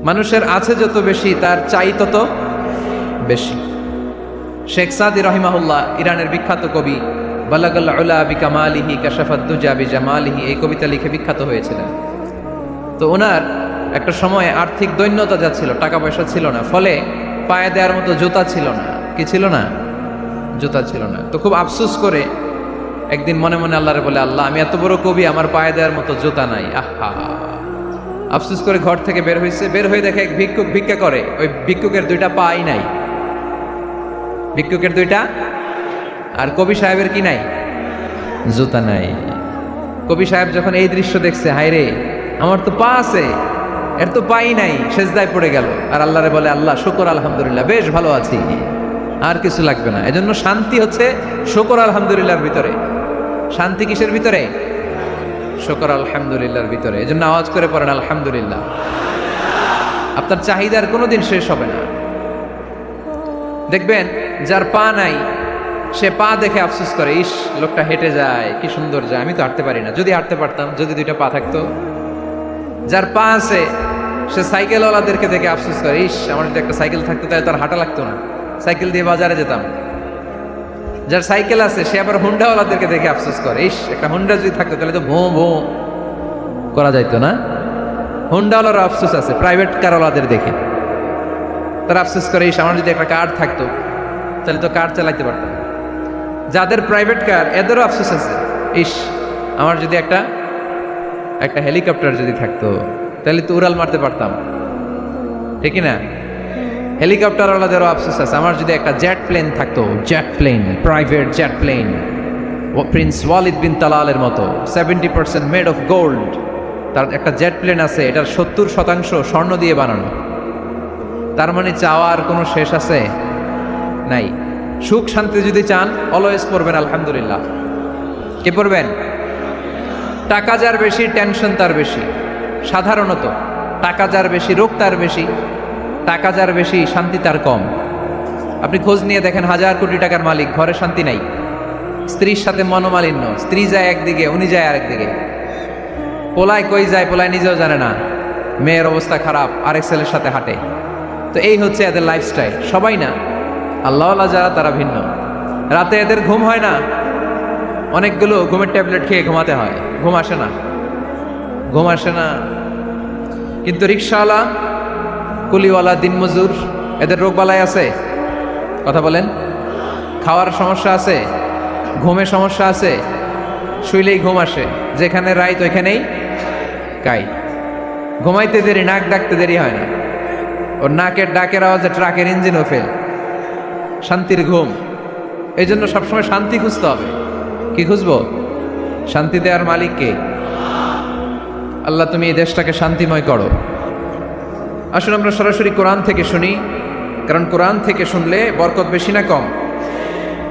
মানুষের আছে যত বেশি তার চাই তত বেশি। শেখ সাদি রহিমাহুল্লাহ, ইরানের বিখ্যাত কবি, বালাগাল উলা বিকামালিহি কাশাফাদ দুজা বিজামালিহি, এই কবিতা লিখে বিখ্যাত হয়েছিলেন। তো ওনার একটা সময়ে আর্থিক দৈন্যতা যাচ্ছিল, টাকা পয়সা ছিল না, ফলে পায়ে দেওয়ার মতো জুতা ছিল না। কি ছিল না? জুতা ছিল না। তো খুব আফসোস করে একদিন মনে মনে আল্লাহরে বলে, আল্লাহ, আমি এত বড় কবি, আমার পায়ে দেওয়ার মতো জুতা নাই। আহা! আফসোস করে ঘর থেকে বের হয়েছে। বের হয়ে দেখে এক ভিক্ষুক ভিক্ষা করে। ওই ভিক্ষুকের দুইটা পাই নাই, ভিক্ষুকের দুইটা, আর কবি সাহেবের কি নাই? জুতা নাই। কবি সাহেব যখন এই দৃশ্য দেখছে, হায় রে, আমার তো পা আছে, এর তো পাই নাই, সেজদায় পড়ে গেল। আর আল্লাহরে বলে, আল্লাহ শুকর আলহামদুলিল্লাহ, বেশ ভালো আছি, আর কিছু লাগবে না। এজন্য শান্তি হচ্ছে শুকর আলহামদুলিল্লাহর ভিতরে। শান্তি কিসের ভিতরে? শুকর আলহামদুলিল্লাহর ভিতরে। এজন্য আওয়াজ করে পড়েন আলহামদুলিল্লাহ। আপনার চাহিদার কোনোদিন শেষ হবে না। দেখবেন যার পা নাই, সে পা দেখে আফসোস করে, ইস, লোকটা হেঁটে যায়, কি সুন্দর যায়, আমি তো হাঁটতে পারি না, যদি হাঁটতে পারতাম, যদি দুইটা পা থাকতো। যার পা আছে সে সাইকেলওয়ালাদেরকে দেখে আফসোস করে, ইস, আমার যদি একটা সাইকেল থাকতো তাহলে তার হাঁটা লাগতো না, সাইকেল দিয়ে বাজারে যেতাম। যার সাইকেল আছে সে আবার হুন্ডাওয়ালাদেরকে দেখে আফসোস করে, ইস, একটা হুন্ডা যদি থাকতো তাহলে তো ভোঁ ভোঁ করা যাইতো না। হুন্ডাওয়ালার আফসোস আছে প্রাইভেট কারওয়ালাদের দেখে, তারা আফসোস করে, ইস, আমার যদি একটা কার থাকতো তাহলে তো কার চালাইতে পারতাম। যাদের প্রাইভেট কার, এদেরও আফসোস আছে, ইস, আমার যদি একটা হেলিকপ্টার যদি থাকতো তাহলে তো উড়াল মারতে পারতাম, ঠিক না? হেলিকপ্টারওয়ালাদেরও আফসোস আছে, আমার যদি একটা জেট প্লেন থাকতো, jet plane, private jet plane, prince Walid bin তালালের মতো 70% মেড অফ গোল্ড, তার একটা জেট প্লেন আছে, এটার 70% স্বর্ণ দিয়ে বানানো। তার মানে চাওয়ার কোনো শেষ আছে? নাই। সুখ শান্তি যদি চান, অলওয়েজ পড়বেন আলহামদুলিল্লাহ। কে পড়বেন? টাকা যার বেশি, টেনশন তার বেশি। সাধারণত টাকা যার বেশি, রোগ তার বেশি। টাকা যার বেশি, শান্তি তার কম। আপনি খোঁজ নিয়ে দেখেন, 1000 কোটি টাকার মালিক, ঘরে শান্তি নাই। স্ত্রীর সাথে মনোমালিন্য, স্ত্রী যায় একদিকে, উনি যায় আরেকদিকে। পোলায় কই যায়, পোলায় নিজেও জানে না, মেয়ের অবস্থা খারাপ, আরেক ছেলের সাথে হাঁটে। তো এই হচ্ছে এদের লাইফস্টাইল। সবাই না, আল্লাহওয়ালা যারা তারা ভিন্ন। রাতে এদের ঘুম হয় না, অনেকগুলো ঘুমের ট্যাবলেট খেয়ে ঘুমাতে হয়, ঘুম আসে না, ঘুম আসে না। কিন্তু রিক্সাওয়ালা, কুলিওয়ালা, দিনমজুর, এদের রোগবালাই আছে? কথা বলেন। খাওয়ার সমস্যা আছে, ঘুমের সমস্যা আছে, শুইলেই ঘুম আসে, যেখানে রাইত ওইখানেই কাই। ঘুমাইতে দেরি, নাক ডাকতে দেরি হয় না, ওর নাকের ডাকের আওয়াজে ট্রাকের ইঞ্জিনও ফেল। শান্তির ঘুম। এই জন্য সবসময় শান্তি খুঁজতে হবে। কি খুঁজবো? শান্তি দেওয়ার মালিককে। আল্লাহ, তুমি এই দেশটাকে শান্তিময় করো। আসুন আমরা সরাসরি কোরআন থেকে শুনি, কারণ কোরআন থেকে শুনলে বরকত বেশি না কম?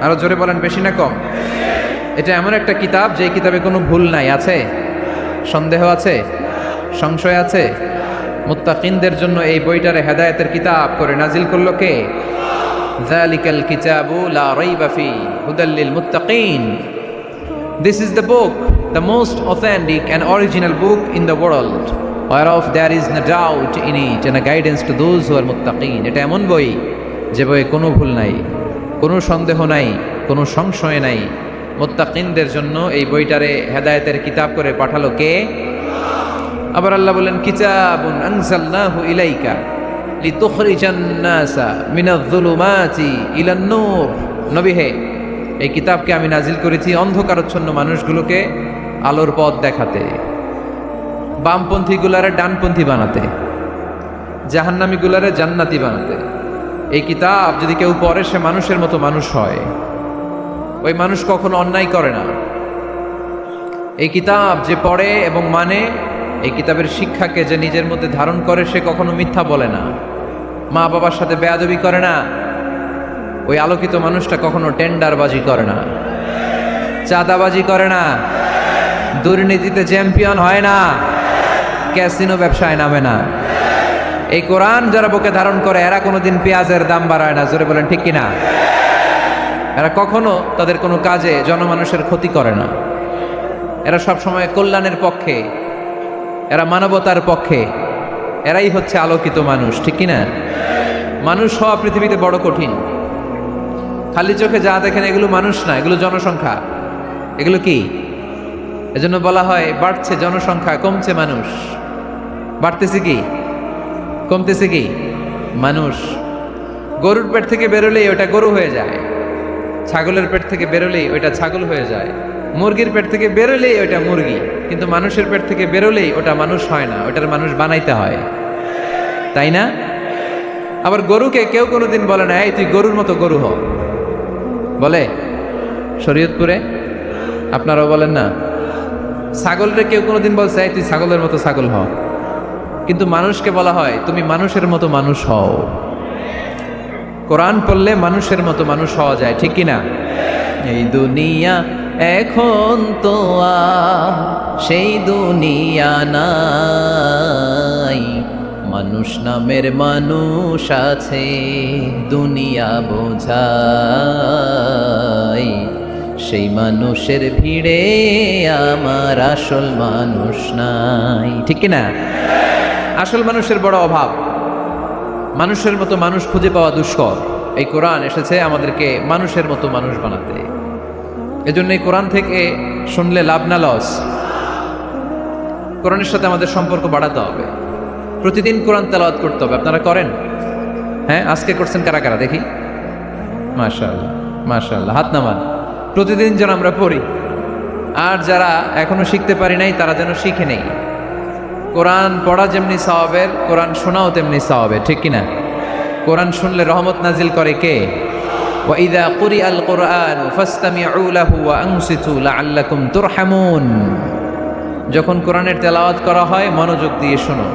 আরো জোরে বলেন, বেশি না কম? এটা এমন একটা কিতাব যে কিতাবে কোনো ভুল নাই। আছে? সন্দেহ আছে? সংশয় আছে? মুত্তাকিনদের জন্য এই বইটারে হেদায়েতের কিতাব করে নাজিল করলো কে? যালিকাল কিতাবু লা রাইবা ফি হুদাল লিল মুত্তাকিন। This is the book, the most authentic and original book in the world, whereof there is no doubt in it and a guidance to those who are muttaqin. এটা এমন বই যে বইয়ে কোনো ভুল নাই, কোনো সন্দেহ নাই, কোনো সংশয় নাই। মুত্তাকিনদের জন্য এই বইটারে হেদায়েতের কিতাব করে পাঠালো কে? আবার আল্লাহ বলেন, কিতাবুন আনজালনাহু ইলাইকা লিতুখরিজান নাসা মিনাজ-যুলুমাতি ইলান-নূর। নবী হে, এই কিতাবকে আমি নাজিল করেছি অন্ধকারাচ্ছন্ন মানুষগুলোকে আলোর পথ দেখাতে, বামপন্থীগুলারে ডানপন্থী বানাতে, জাহান্নামীগুলারে জান্নাতি বানাতে। এই কিতাব যদি কেউ পড়ে, সে মানুষের মতো মানুষ হয়। ওই মানুষ কখনো অন্যায় করে না। এই কিতাব যে পড়ে এবং মানে, এই কিতাবের শিক্ষাকে যে নিজের মধ্যে ধারণ করে, সে কখনো মিথ্যা বলে না, মা বাবার সাথে বেয়াদবি করে না। ওই আলোকিত মানুষটা কখনো টেন্ডারবাজি করে না, চাঁদাবাজি করে না, দুর্নীতিতে চ্যাম্পিয়ন হয় না, ক্যাসিনো ব্যবসায় নামে না। এই কোরআন যারা বুকে ধারণ করে, এরা কোনোদিন পেঁয়াজের দাম বাড়ায় না। জোরে বলেন ঠিক কিনা? এরা কখনো তাদের কোনো কাজে জনমানুষের ক্ষতি করে না। এরা সবসময় কল্যাণের পক্ষে, এরা মানবতার পক্ষে, এরাই হচ্ছে আলোকিত মানুষ, ঠিক কি না? মানুষ হওয়া পৃথিবীতে বড় কঠিন। খালি চোখে যা দেখেন এগুলো মানুষ না, এগুলো জনসংখ্যা। এগুলো কি? এজন্য বলা হয় বাড়ছে জনসংখ্যা, কমছে মানুষ। বাড়তেছে কি, কমতেছে কি? মানুষ। গরুর পেট থেকে বেরোলেই ওটা গরু হয়ে যায়, ছাগলের পেট থেকে বেরোলেই ওটা ছাগল হয়ে যায়, মুরগির পেট থেকে বেরোলেই ওটা মুরগি। কিন্তু মানুষের পেট থেকে বেরোলেই ওটা মানুষ হয় না, ওটার মানুষ বানাইতে হয়, তাই না? আবার গরুকে কেউ কোনোদিন বলে না, এই তুই গরুর মতো গরু হ, বলে? শরীয়তপুরে আপনারাও বলেন না? ছাগলরে কেউ কোনোদিন বলছে, এই তুই ছাগলের মতো ছাগল হ। কিন্তু মানুষকে বলা হয়, তুমি মানুষের মতো মানুষ হও। কোরআন পড়লে মানুষের মতো মানুষ হওয়া যায়, ঠিক কিনা? এই দুনিয়া এখন তো আর সেই দুনিয়া নাই, মানুষ নামের মানুষ আছে দুনিয়া বোঝাই, সেই মানুষের ভিড়ে আমার আসল মানুষ নাই, ঠিক কিনা? আসল মানুষের বড় অভাব, মানুষের মতো মানুষ খুঁজে পাওয়া দুষ্কর। এই কোরআন এসেছে আমাদেরকে মানুষের মতো মানুষ বানাতে। এজন্য এই কোরআন থেকে শুনলে লাভ না লস? কোরআনের সাথে আমাদের সম্পর্ক বাড়াতে হবে, প্রতিদিন কোরআন তেলাওয়াত করতে হবে। আপনারা করেন? হ্যাঁ, আজকে করছেন কারা কারা দেখি? মাশাআল্লাহ, মাশাআল্লাহ, হাত নামান। প্রতিদিন যেন আমরা পড়ি, আর যারা এখনো শিখতে পারি নাই তারা যেন শিখে নেই। কোরআন পড়া যেমনি সওয়াবের, কোরআন শোনাও তেমনি সওয়াবের, ঠিক কিনা? কোরআন শুনলে রহমত নাজিল করে কে? وَإِذَا قُرِئَ الْقُرْآنُ فَاسْتَمِعُوا لَهُ وَأَنصِتُوا لَعَلَّكُمْ تُرْحَمُونَ। যখন কোরআনের তেলাওয়াত করা হয় মনোযোগ দিয়ে শোনো,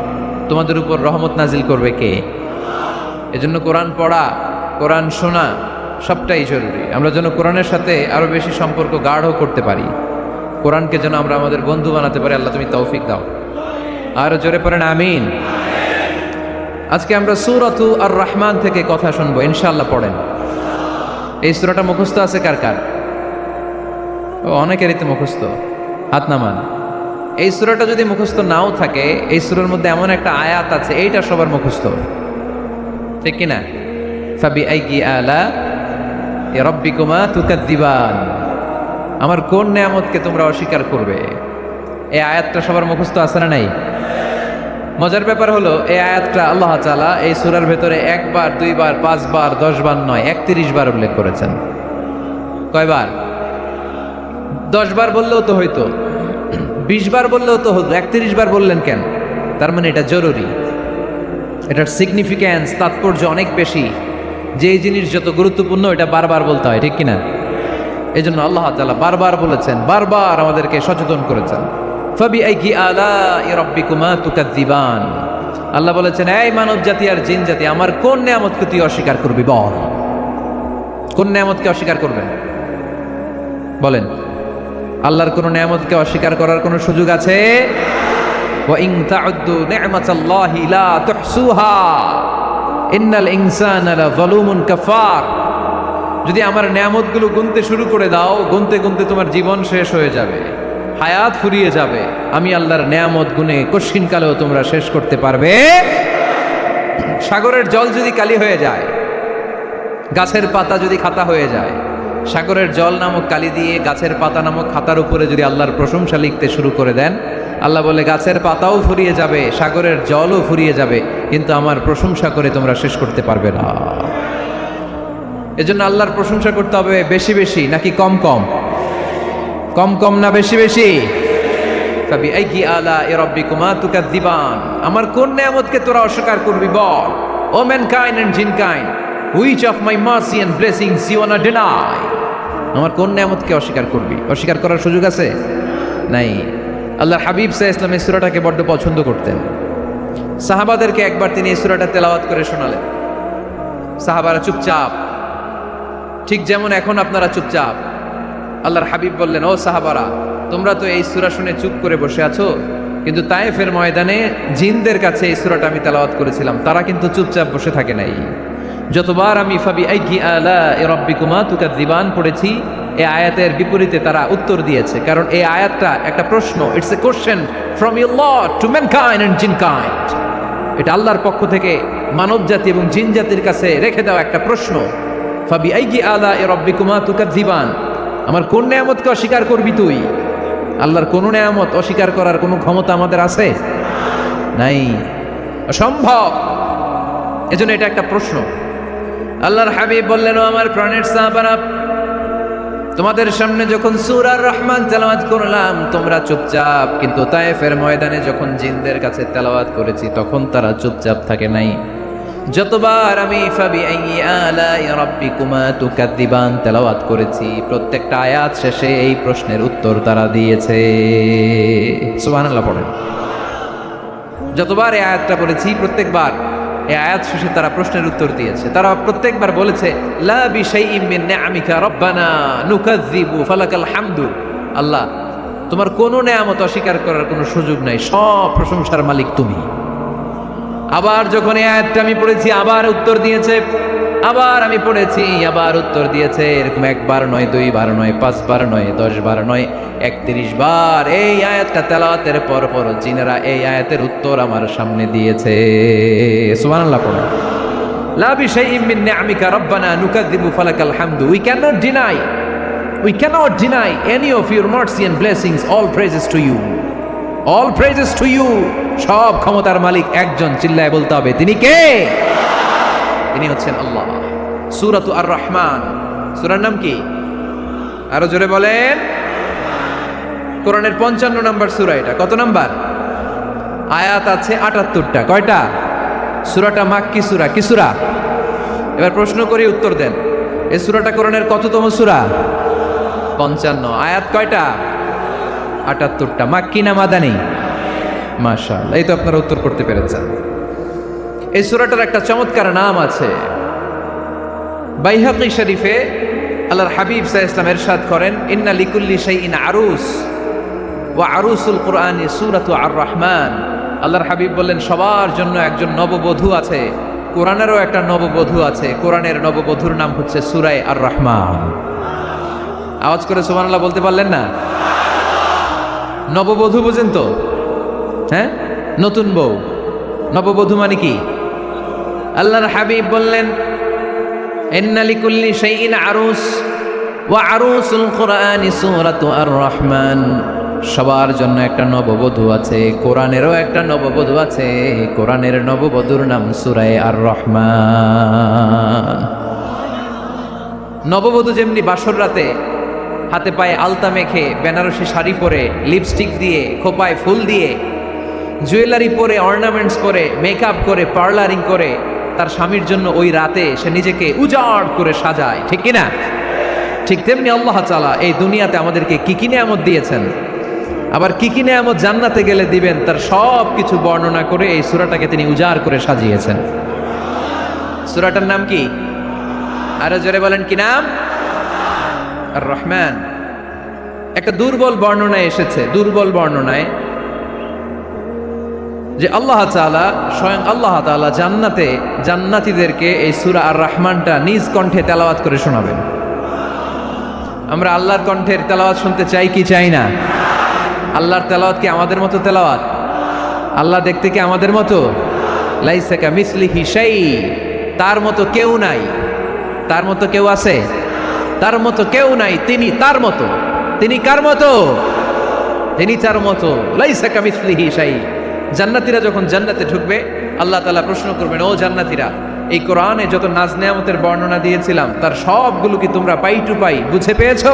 তোমাদের উপর রহমত নাজিল করবে কে? এজন্য কোরআন পড়া, কোরআন শোনা সবটাই জরুরি। আমরা যেন কোরআনের সাথে আরো বেশি সম্পর্ক গাঢ় করতে পারি, কোরআনকে যেন আমরা আমাদের বন্ধু বানাতে পারি। আল্লাহ তুমি তৌফিক দাও। আরো জোরে পড়েন আমিন। আজকে আমরা সূরাতু আর রহমান থেকে কথা শুনবো ইনশাআল্লাহ। পড়েন। এই সূরাটা মুখস্থ আছে কার কার? ও, অনেকেরই তো মুখস্থ, হাত নামান। এই সূরাটা যদি মুখস্থ নাও থাকে, এই সূরার মধ্যে এমন একটা আয়াত আছে, এইটা সবার মুখস্থ, ঠিক কিনা? ফাবিআইয়ি আলা রাব্বিকুমা তুকাদ্দিবান, আমার কোন নেয়ামতকে তোমরা অস্বীকার করবে? এই আয়াতটা সবার মুখস্থ আছে না নাই? মজার ব্যাপার হলো এই আয়াতটা আল্লাহ তাআলা এই সূরার ভেতরে একবার, দুইবার, 5 বার, 10 বার নয়, 31 বার উল্লেখ করেছেন। কয়বার? 10 বার বললেও তো হইতো, 20 বার বললেও তো হতো, 31 বার বললেন কেন? তার মানে এটা জরুরি, এটার সিগনিফিক্যান্স, তাৎপর্য অনেক বেশি। যে জিনিস যত গুরুত্বপূর্ণ এটা বারবার বলতে হয়, ঠিক কিনা? এই জন্য আল্লাহ তাআলা বারবার বলেছেন, বারবার আমাদেরকে সচেতন করেছেন। ফাবিআইয়ি আলাই রাব্বিকুমা তুকাদ্দিবান। আল্লাহ বলেছেন, এই মানব জাতি আর জিন জাতি, আমার কোন নেয়ামতকে তুই অস্বীকার করবি বল? কোন নেয়ামতকে অস্বীকার করবেন বলেন? আল্লাহর কোন নেয়ামতকে অস্বীকার করার কোন সুযোগ আছে? ওয়া ইন তাউদ্দু নি'মাতাল্লাহি লা তুহসুহা ইন্নাল ইনসানা লাযালুমুন কাফার। যদি আমার নেয়ামতগুলো গুনতে শুরু করে দাও, গুনতে গুনতে তোমার জীবন শেষ হয়ে যাবে, হায়াত ফুরিয়ে যাবে। আমি আল্লাহর নেয়ামত গুনে কশিন কালেও তোমরা শেষ করতে পারবে। সাগরের জল যদি কালি হয়ে যায়, গাছের পাতা যদি খাতা হয়ে যায়, সাগরের জল নামক কালি দিয়ে গাছের পাতা নামক খাতার উপরে যদি আল্লাহর প্রশংসা লিখতে শুরু করে দেন, আল্লাহ বলে গাছের পাতাও ফুরিয়ে যাবে, সাগরের জলও ফুরিয়ে যাবে, কিন্তু আমার প্রশংসা করে তোমরা শেষ করতে পারবে না। এজন্য আল্লাহর প্রশংসা করতে হবে বেশি বেশি নাকি কম কম? কম কম না বেশি বেশি? ফাবিআইয়ি আলাই রাব্বিকুমা তুকাদ্দিবান, আমার কোন নেয়ামতকে তোরা অস্বীকার করবি বল? O mankind and jinnkind, which of my mercy and blessings you want to deny? আমার কোন নেয়ামতকে অস্বীকার করবি? অস্বীকার করার সুযোগ আছে? নাই। আল্লাহর হাবিব সাল্লাল্লাহু আলাইহি ওয়াসাল্লাম এই সূরাটাকে বড্ড পছন্দ করতেন। সাহাবাদেরকে একবার তিনি এই সূরাটা তেলাওয়াত করে শোনালেন। সাহাবারা চুপচাপ, ঠিক যেমন এখন আপনারা চুপচাপ। আল্লাহর হাবিব বললেন, ও সাহাবারা, তোমরা তো এই সূরা শুনে চুপ করে বসে আছো, কিন্তু তায়েফের ময়দানে জিনদের কাছে এই সূরাটা আমি তেলাওয়াত করেছিলাম, তারা কিন্তু চুপচাপ বসে থাকে নাই। যতবার আমি ফাবিআইয়ি আলাই রাব্বিকুমা তুকাদ্দিবান পড়েছি, এই আয়াতের বিপরীতে তারা উত্তর দিয়েছে, কারণ এই আয়াতটা একটা প্রশ্ন। It's a question from your Lord to mankind and jinnkind. এটা আল্লাহর পক্ষ থেকে মানব জাতি এবং জিন জাতির কাছে রেখে দেওয়া একটা প্রশ্ন। ফাবি আইয়ি আলাই রাব্বিকুমা তুকাযযিবান, আমার কোন নেয়ামতকে অস্বীকার করবি তুই? আল্লাহর কোন নেয়ামত অস্বীকার করার কোনো ক্ষমতা আমাদের আছে? নাই, অসম্ভব। এজন্য এটা একটা প্রশ্ন। আল্লাহর হাবিব বললেন, ও আমার প্রাণের সাহাবারা, তোমাদের সামনে যখন সূরা আর রহমান তেলাওয়াত করলাম তোমরা চুপচাপ, কিন্তু তায়েফের ময়দানে যখন জিনদের কাছে তেলাওয়াত করেছি তখন তারা চুপচাপ থাকে নাই। যতবার আমি ফাবি আইয়ি আলাই রাব্বিকুমা তুকাযযিবান তেলাওয়াত করেছি, প্রত্যেকটা আয়াত শেষে এই প্রশ্নের উত্তর তারা দিয়েছে। সুবহানাল্লাহ পড়েন। যতবার এই আয়াতটা পড়েছি প্রত্যেকবার এই আয়াত শেষে তারা প্রশ্নের উত্তর দিয়েছে। তারা প্রত্যেকবার বলেছে, লা বিশাইইম মিন নিআমিকা রব্বানা নুকাযযিবু ফালাকাল হামদু। আল্লাহ, তোমার কোনো নেয়ামত অস্বীকার করার কোনো সুযোগ নাই, সব প্রশংসার মালিক তুমি। আবার যখন এই আয়াতটা আমি পড়েছি আবার উত্তর দিয়েছে, আবার আমি পড়েছি আবার উত্তর দিয়েছে। এরকম একবার নয়, দুইবার নয়, 5 বার নয়, 10 বার নয়, 31 বার এই আয়াতটা তেলাওয়াতের পর পর জিনেরা এই আয়াতের উত্তর আমার সামনে দিয়েছে। সুবহানাল্লাহ পড়ুন। লা বিশাইইম মিন নিআমিকা রব্বানা নুকাযযিবু ফালাকাল হামদু। We cannot deny any of your mercy and blessings. All praises to you. All praises to you. সব ক্ষমতার মালিক একজন, চিল্লায় বলতে হবে, তিনি কে? তিনি হচ্ছেন আল্লাহ। সূরাতু আর রহমান, সূরার নাম কি? আরো জোরে বলেন। কোরআনের 55 নম্বর সূরা এটা। কত নাম্বার? আয়াত আছে 78টা। কয়টা? সূরাটা মাক্কি সূরা। কি সূরা? এবার প্রশ্ন করি, উত্তর দেন। এই সূরাটা কোরআনের কততম সূরা? 55। আয়াত কয়টা? 78টা। মাক্কি না মাদানী? মাশাআল্লাহ, এই তো আপনারা উত্তর করতে পেরেছেন। এই সূরাটার একটা চমৎকার নাম আছে। বাইহাকী শরীফে আল্লাহর হাবিব সাল্লাল্লাহু আলাইহি ওয়াসাল্লাম ইরশাদ করেন, ইন্না লিকুল্লি শাইইন আরুস ওয়া আরুসুল কুরআনি সূরাতু আর রহমান। আল্লাহর হাবিব বললেন, সবার জন্য একজন নববধূ আছে, কোরআনেরও একটা নববধূ আছে। কোরআনের নববধূর নাম হচ্ছে সূরা আর রহমান। আওয়াজ করে সুবহানাল্লাহ বলতে পারলেন না? নববধূ বুঝেন তো? হ্যাঁ, নতুন বউ। নববধূ মানে কি? আল্লাহর হাবিব বললেন, ইন্না লিকুল্লি শাইইন আরুস ওয়া আরুসুল কুরআনি সূরাতু আর রহমান। সবার জন্য একটা নববধূ আছে, কোরআনেরও একটা নববধূ আছে। কোরআনের নববধূর নাম সূরা আর রহমান। নববধূ যেমনি বাসর রাতে হাতে পায়ে আলতা মেখে, বেনারসি শাড়ি পরে, লিপস্টিক দিয়ে, খোপায় ফুল দিয়ে, জুয়েলারি পরে, অর্নামেন্টস পরে, মেকআপ করে, পার্লারিং করে তার স্বামীর জন্য ওই রাতে সে নিজেকে উজাড় করে সাজায়, ঠিক কিনা? ঠিক তেমনি আল্লাহ তাআলা এই দুনিয়াতে আমাদেরকে কি কি নেয়ামত দিয়েছেন, আবার কি কি নেয়ামত জান্নাতে গেলে দিবেন, তার সব কিছু বর্ণনা করে এই সূরাটাকে তিনি উজাড় করে সাজিয়েছেন। সূরাটার নাম কি? আরো জোরে বলেন, কি নাম? আর রহমান। একটা দুর্বল বর্ণনায় এসেছে, দুর্বল বর্ণনায়, যে আল্লাহ তাআলা, স্বয়ং আল্লাহ তাআলা জান্নাতে জান্নাতীদেরকে এই সূরা আর রহমানটা নিজ কণ্ঠে তেলাওয়াত করে শোনাবেন। আমরা আল্লাহর কণ্ঠের তেলাওয়াত শুনতে চাই কি চাই না? আল্লাহর তেলাওয়াত কি আমাদের মতো তেলাওয়াত? আল্লাহ দেখতে কি আমাদের মতো? লাইসা কামিসলিহি শাই, তার মতো কেউ নাই। তার মতো কেউ আছে? তার মতো কেউ নাই। তিনি তার মতো। তিনি কার মতো? তিনি তার মতো। লাইসা কামিসলিহি শাই। জান্নাতীরা যখন জান্নাতে ঢুকবে, আল্লাহ তাআলা প্রশ্ন করবেন, ও জান্নাতীরা, এই কোরআনে যত নাজ নেয়ামতের বর্ণনা দিয়েছিলাম তার সবগুলো কি তোমরা পাই টু পাই বুঝে পেয়েছো?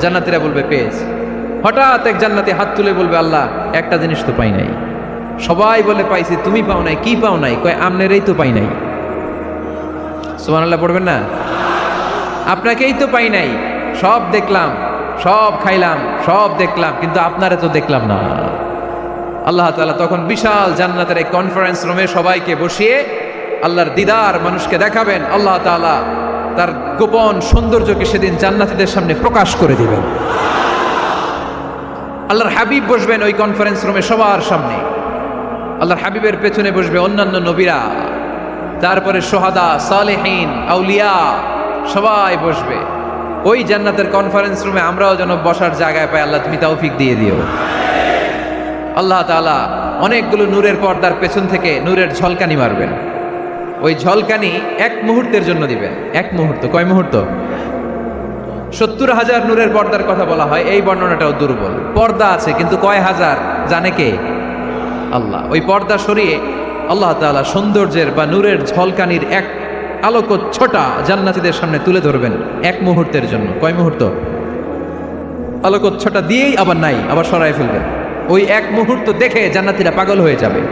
জান্নাতীরা বলবে পেয়েছি। হঠাৎ এক জান্নাতি হাত তুলে বলবে, আল্লাহ, একটা জিনিস তো পাই নাই। সবাই বলে পাইছি, তুমি পাও নাই। কি পাও নাই? কয়, আমনেরই তো পাই নাই। সুবহানাল্লাহ পড়বেন না? আপনাকেই তো পাই নাই। সব দেখলাম, সব খাইলাম, সব দেখলাম, কিন্তু আপনারে তো দেখলাম না। আল্লাহ তাআলা তখন বিশাল জান্নাতের এক কনফারেন্স রুমে সবাইকে বসিয়ে আল্লাহর দিদার মানুষকে দেখাবেন। আল্লাহ তাআলা তার গোপন সৌন্দর্যকে সেদিন জান্নাতীদের সামনে প্রকাশ করে দিবেন। আল্লাহর হাবিব বসবেন ওই কনফারেন্স রুমে সবার সামনে। আল্লাহর হাবিবের পেছনে বসবে অন্যান্য নবীরা, তারপরে সোহাদা, সালেহীন, আউলিয়া, সবাই বসবে ওই জান্নাতের কনফারেন্স রুমে। আমরাও যেন বসার জায়গায় পাই, আল্লাহ তুমি তৌফিক দিয়ে দিও। আল্লাহ তাআলা অনেকগুলো নূরের পর্দার পেছন থেকে নূরের ঝলকানি মারবেন। ওই ঝলকানি 1 মুহূর্তের জন্য দিবেন। 1 মুহূর্ত, কয় মুহূর্ত? 70,000 নূরের পর্দার কথা বলা হয়, এই বর্ণনাটাও দুর্বল। পর্দা আছে কিন্তু কয় হাজার জানে কে? আল্লাহ। ওই পর্দা সরিয়ে আল্লাহ তাআলা সৌন্দর্যের বা নূরের ঝলকানির এক আলোকচ্ছটা জান্নাতীদের সামনে তুলে ধরবেন 1 মুহূর্তের জন্য। কয় মুহূর্ত? আলোকচ্ছটা দিয়েই আবার নাই, আবার সরায় ফেলবেন। ওই 1 মুহূর্ত দেখে জান্নাতীরা পাগল হয়ে যাবে,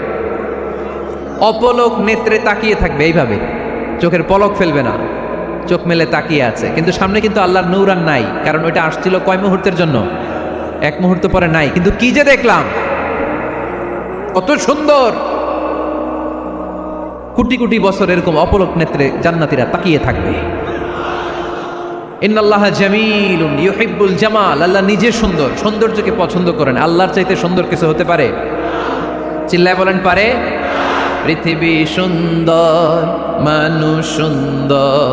অপলক নেত্রে তাকিয়ে থাকবে এইভাবে, চোখের পলক ফেলবে না, চোখ মেলে তাকিয়ে আছে। কিন্তু সামনে কিন্তু আল্লাহর নূর আর নাই, কারণ ওইটা আসছিল কয় মুহূর্তের জন্য? 1 মুহূর্ত পরে নাই। কিন্তু কি যে দেখলাম, কত সুন্দর! কোটি কোটি বছর এরকম অপলক নেত্রে জান্নাতীরা তাকিয়ে থাকবে। ইন্নাল্লাহা জামিলুন ইউহিব্বুল জামাল। আল্লাহ নিজে সুন্দর, সৌন্দর্যকে পছন্দ করেন। আল্লাহর চাইতে সুন্দর কিছু হতে পারে? চিল্লায় বলেন পারে? পৃথিবী সুন্দর, মানুষ সুন্দর,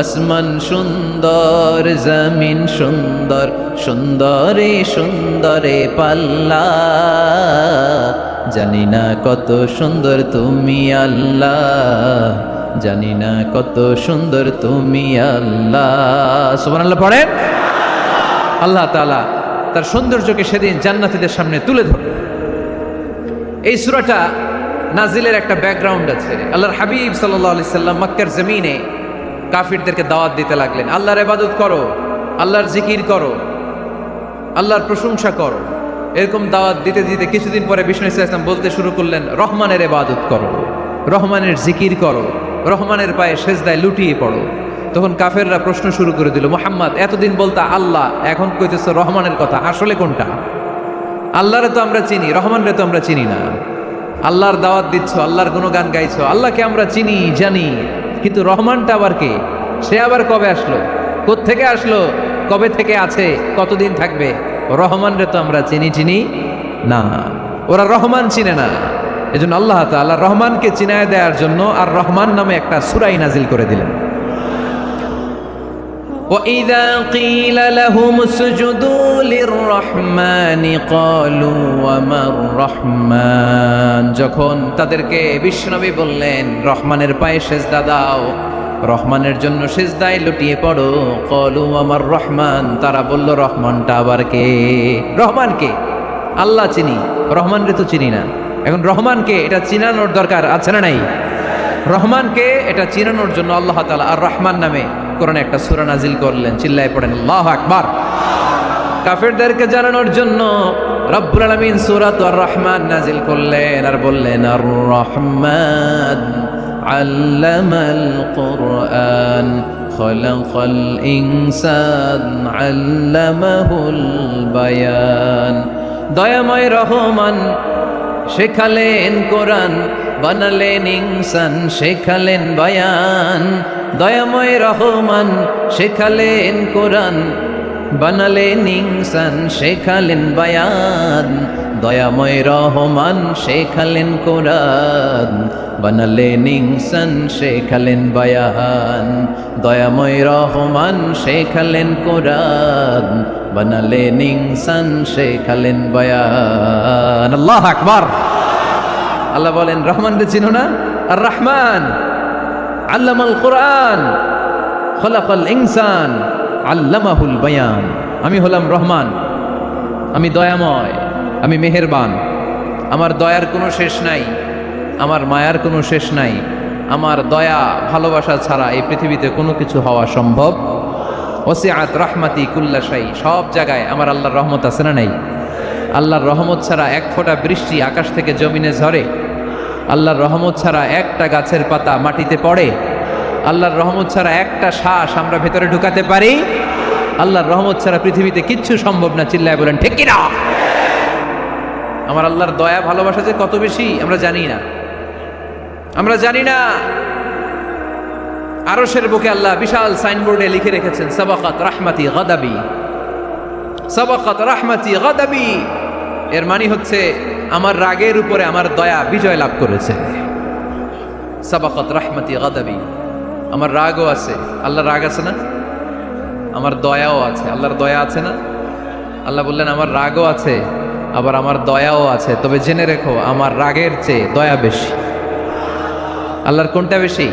আসমান সুন্দর, জমিন সুন্দর, সুন্দরে সুন্দরে পাল্লা। জানি না কত সুন্দর তুমি আল্লাহ, জানি না কত সুন্দর তুমি আল্লাহ। সুবহানাল্লাহ পড়েন। আল্লাহ তাআলা তার সৌন্দর্যকে সেদিন জান্নাতীদের সামনে তুলে ধরবেন। এই সূরাটা নাজিলের একটা ব্যাকগ্রাউন্ড আছে। আল্লাহর হাবিব সাল্লাল্লাহু আলাইহি সাল্লাম মক্কার জমিনে কাফিরদেরকে দাওয়াত দিতে লাগলেন, আল্লাহর ইবাদত করো, আল্লাহর জিকির করো, আল্লাহর প্রশংসা করো। এরকম দাওয়াত দিতে দিতে কিছুদিন পরে বিষ্ণু ইসা ইসলাম বলতে শুরু করলেন, রহমানের ইবাদত করো, রহমানের জিকির করো, রহমানের পায়ে সেজদায় লুটিয়ে পড়ো। তখন কাফেররা প্রশ্ন শুরু করে দিল, মুহাম্মদ এতদিন বলতা আল্লাহ, এখন কইতেছ রহমানের কথা, আসলে কোনটা? আল্লাহরে তো আমরা চিনি, রহমানরে তো আমরা চিনি না। আল্লাহর দাওয়াত দিচ্ছ, আল্লাহর গুণগান গাইছো, আল্লাহকে আমরা চিনি জানি, কিন্তু রহমানটা আবার কে? সে আবার কবে আসলো, কোত্থেকে আসলো, কবে থেকে আছে, কতদিন থাকবে? রহমানরে তো আমরা চিনি না। ওরা রহমান চিনে না। এজন্য আল্লাহ তাআলা রহমানকে চিনায় দেওয়ার জন্য আর রহমান নামে একটা সূরাই নাজিল করে দিলেন। وَإِذَا قِيلَ لَهُمُ اسْجُدُوا لِلرَّحْمَنِ قَالُوا وَمَا الرَّحْمَنُ। যখন তাদেরকে বিশ্বনবী বললেন রহমানের পায়ে সেজদা দাও, রহমানের জন্য সেজদায় লুটিয়ে পড়ো, قَالُوا وَمَا الرَّحْمَنُ, তারা বলল রহমানটা আবার কে? রহমান কে? আল্লাহ চিনি, রহমানরে তো চিনি না। এখন রহমানকে এটা চিনানোর দরকার আছে না নাই? রহমানকে এটা চিনানোর জন্য আল্লাহ তাআলা আর রহমান নামে কোরআনে একটা সূরা নাজিল করলেন। চিল্লায় পড়েন আল্লাহু আকবার। কাফেরদেরকে জানানোর জন্য রব্বুল আলামিন সূরাত আর রহমান নাজিল করলেন আর বললেন, আর রহমান আল্লামাল কুরআন খলাকাল ইনসান আল্লামাহুল বায়ান। দয়াময় রহমান শেখালেন কোরআন, বানালেন ইনসান, শেখালেন বায়ান। দয়াময় রহমান শেখালেন কোরআন, বানালেন ইনসান, শেখালেন বায়ান। দয়াময় রহমান শেখালেন কোরআন, বানালেন ইনসান, শেখালেন বায়ান। দয়াময় রহমান শেখালেন কোরআন, বানালেন ইনসান, শেখালেন বায়ান। আল্লাহু আকবার। আল্লাহ বলেন রহমান রে চিনো না? আর রহমান আল্লামাল কোরআন খলাকাল ইনসান আল্লামাহুল বায়ান। আমি হলাম রহমান, আমি দয়াময়, আমি মেহেরবান। আমার দয়ার কোনো শেষ নাই, আমার মায়ার কোনো শেষ নাই। আমার দয়া ভালোবাসা ছাড়া এই পৃথিবীতে কোনো কিছু হওয়া সম্ভব। ওসিআত রাহমাতি কুল্লা শাই। সব জায়গায় আমার আল্লাহর রহমত আছে না নাই? আল্লাহর রহমত ছাড়া এক ফোঁটা বৃষ্টি আকাশ থেকে জমিনে ঝরে? আল্লাহর রহমত ছাড়া একটা গাছের পাতা মাটিতে পড়ে? আল্লাহর রহমত ছাড়া একটা শ্বাস আমরা ভেতরে ঢুকাতে পারি? আল্লাহর রহমত ছাড়া পৃথিবীতে কিচ্ছু সম্ভব না। চিল্লায় বলেন ঠিক কিনা? আমার আল্লাহর দয়া ভালোবাসা যে কত বেশি আমরা জানি না, আমরা জানি না। আরশের বুকে আল্লাহ বিশাল সাইনবোর্ডে লিখে রেখেছেন, সাবাকাত রাহমাতি গাদাবি, সাবাকাত রাহমাতি গাদাবি। এর মানে হচ্ছে আমার রাগের উপরে আমার দয়া বিজয় লাভ করেছে। সাবাকাত রাহমাতি গাদাবি। আমার রাগও আছে, আল্লাহর রাগ আছে না? আমার দয়াও আছে, আল্লাহর দয়া আছে না? আল্লাহ বললেন আমার রাগও আছে, আবার আমার দয়াও আছে, তবে জেনে রেখো আমার রাগের চেয়ে দয়া বেশি। আল্লাহর কোনটা বেশি?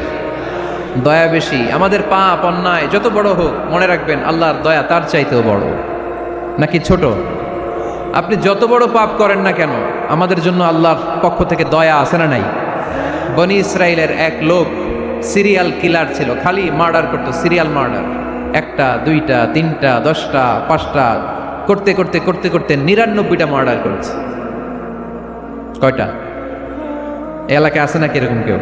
দয়া বেশি। আমাদের পাপ অন্যায় যত বড় হোক, মনে রাখবেন আল্লাহর দয়া তার চাইতেও বড়। নাকি ছোট? আপনি যত বড় পাপ করেন না কেন, আমাদের জন্য আল্লাহর পক্ষ থেকে দয়া আছে না নাই? বনি ইসরায়েলের এক লোক সিরিয়াল কিলার ছিল, খালি মার্ডার করতো, সিরিয়াল মার্ডার। 1টা 2টা 3টা 10টা 5টা করতে করতে করতে করতে 99টা মার্ডার করেছে। কয়টা? এলাকায় আছে নাকি এরকম কেউ?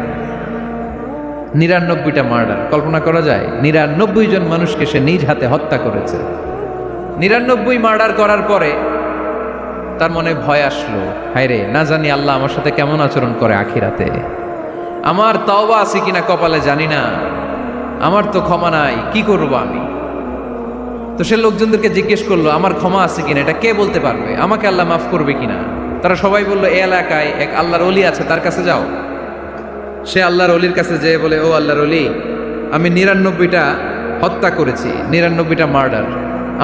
99টা মার্ডার। কল্পনা করা যায়? 99 জন মানুষকে সে নিজ হাতে হত্যা করেছে। 99 মার্ডার করার পরে তার মনে ভয় আসলো, হায়রে না জানি আল্লাহ আমার সাথে কেমন আচরণ করে আখিরাতে, আমার তওবা আছে কিনা কপালে জানি না, আমার তো ক্ষমা নাই, কি করব আমি? তো সে লোকজনদেরকে জিজ্ঞেস করলো আমার ক্ষমা আছে কিনা, এটা কে বলতে পারবে, আমাকে আল্লাহ মাফ করবে কিনা? তারা সবাই বললো এই এলাকায় এক আল্লাহর ওলি আছে, তার কাছে যাও। সে আল্লাহর ওলির কাছে যেয়ে বলে, ও আল্লাহর ওলি, আমি 99টা হত্যা করেছি, 99টা মার্ডার,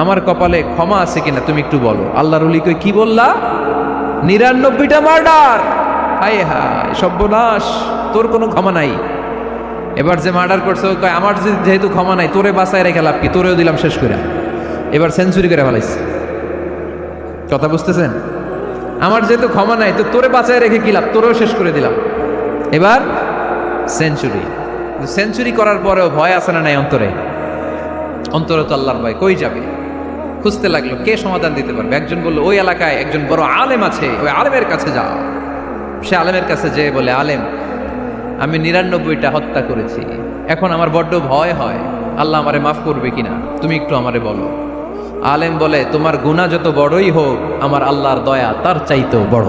আমার কপালে ক্ষমা আছে কিনা তুমি একটু বলো। আল্লাহর ওলি কই, কি বললা? 99টা মার্ডার? হায় হায় সর্বনাশ, তোর কোনো ক্ষমা নাই। এবার যে মার্ডার করছে ও কয়, আমার যেহেতু ক্ষমা নাই, তোরে বাঁচায় রেখে লাভ কি, তোরেও দিলাম শেষ করে। এবার সেঞ্চুরি করে ফেলাইছে। কথা বুঝতেছেন? আমার যেহেতু ক্ষমা নাই, তো তোরে বাঁচায় রেখে কি লাভ, তোরেও শেষ করে দিলাম। এবার সেঞ্চুরি। সেঞ্চুরি করার পরেও ভয় আছে না নাই অন্তরে? অন্তরে তো আল্লাহর ভয়, কই যাবে? খুঁজতে লাগলো কে সমাধান দিতে পারবে। একজন বলল ওই এলাকায় একজন বড় আলেম আছে, ওই আলেমের কাছে যাও। সে আলেমের কাছে যেয়ে বলে, আলেম, আমি 99টা হত্যা করেছি, এখন আমার বড্ড ভয় হয়, আল্লাহ আমারে মাফ করবে কিনা, তুমি একটু আমারে বলো। আলেম বলে, তোমার গুনাহ যত বড়ই হোক, আমার আল্লাহর দয়া তার চাইতেও বড়।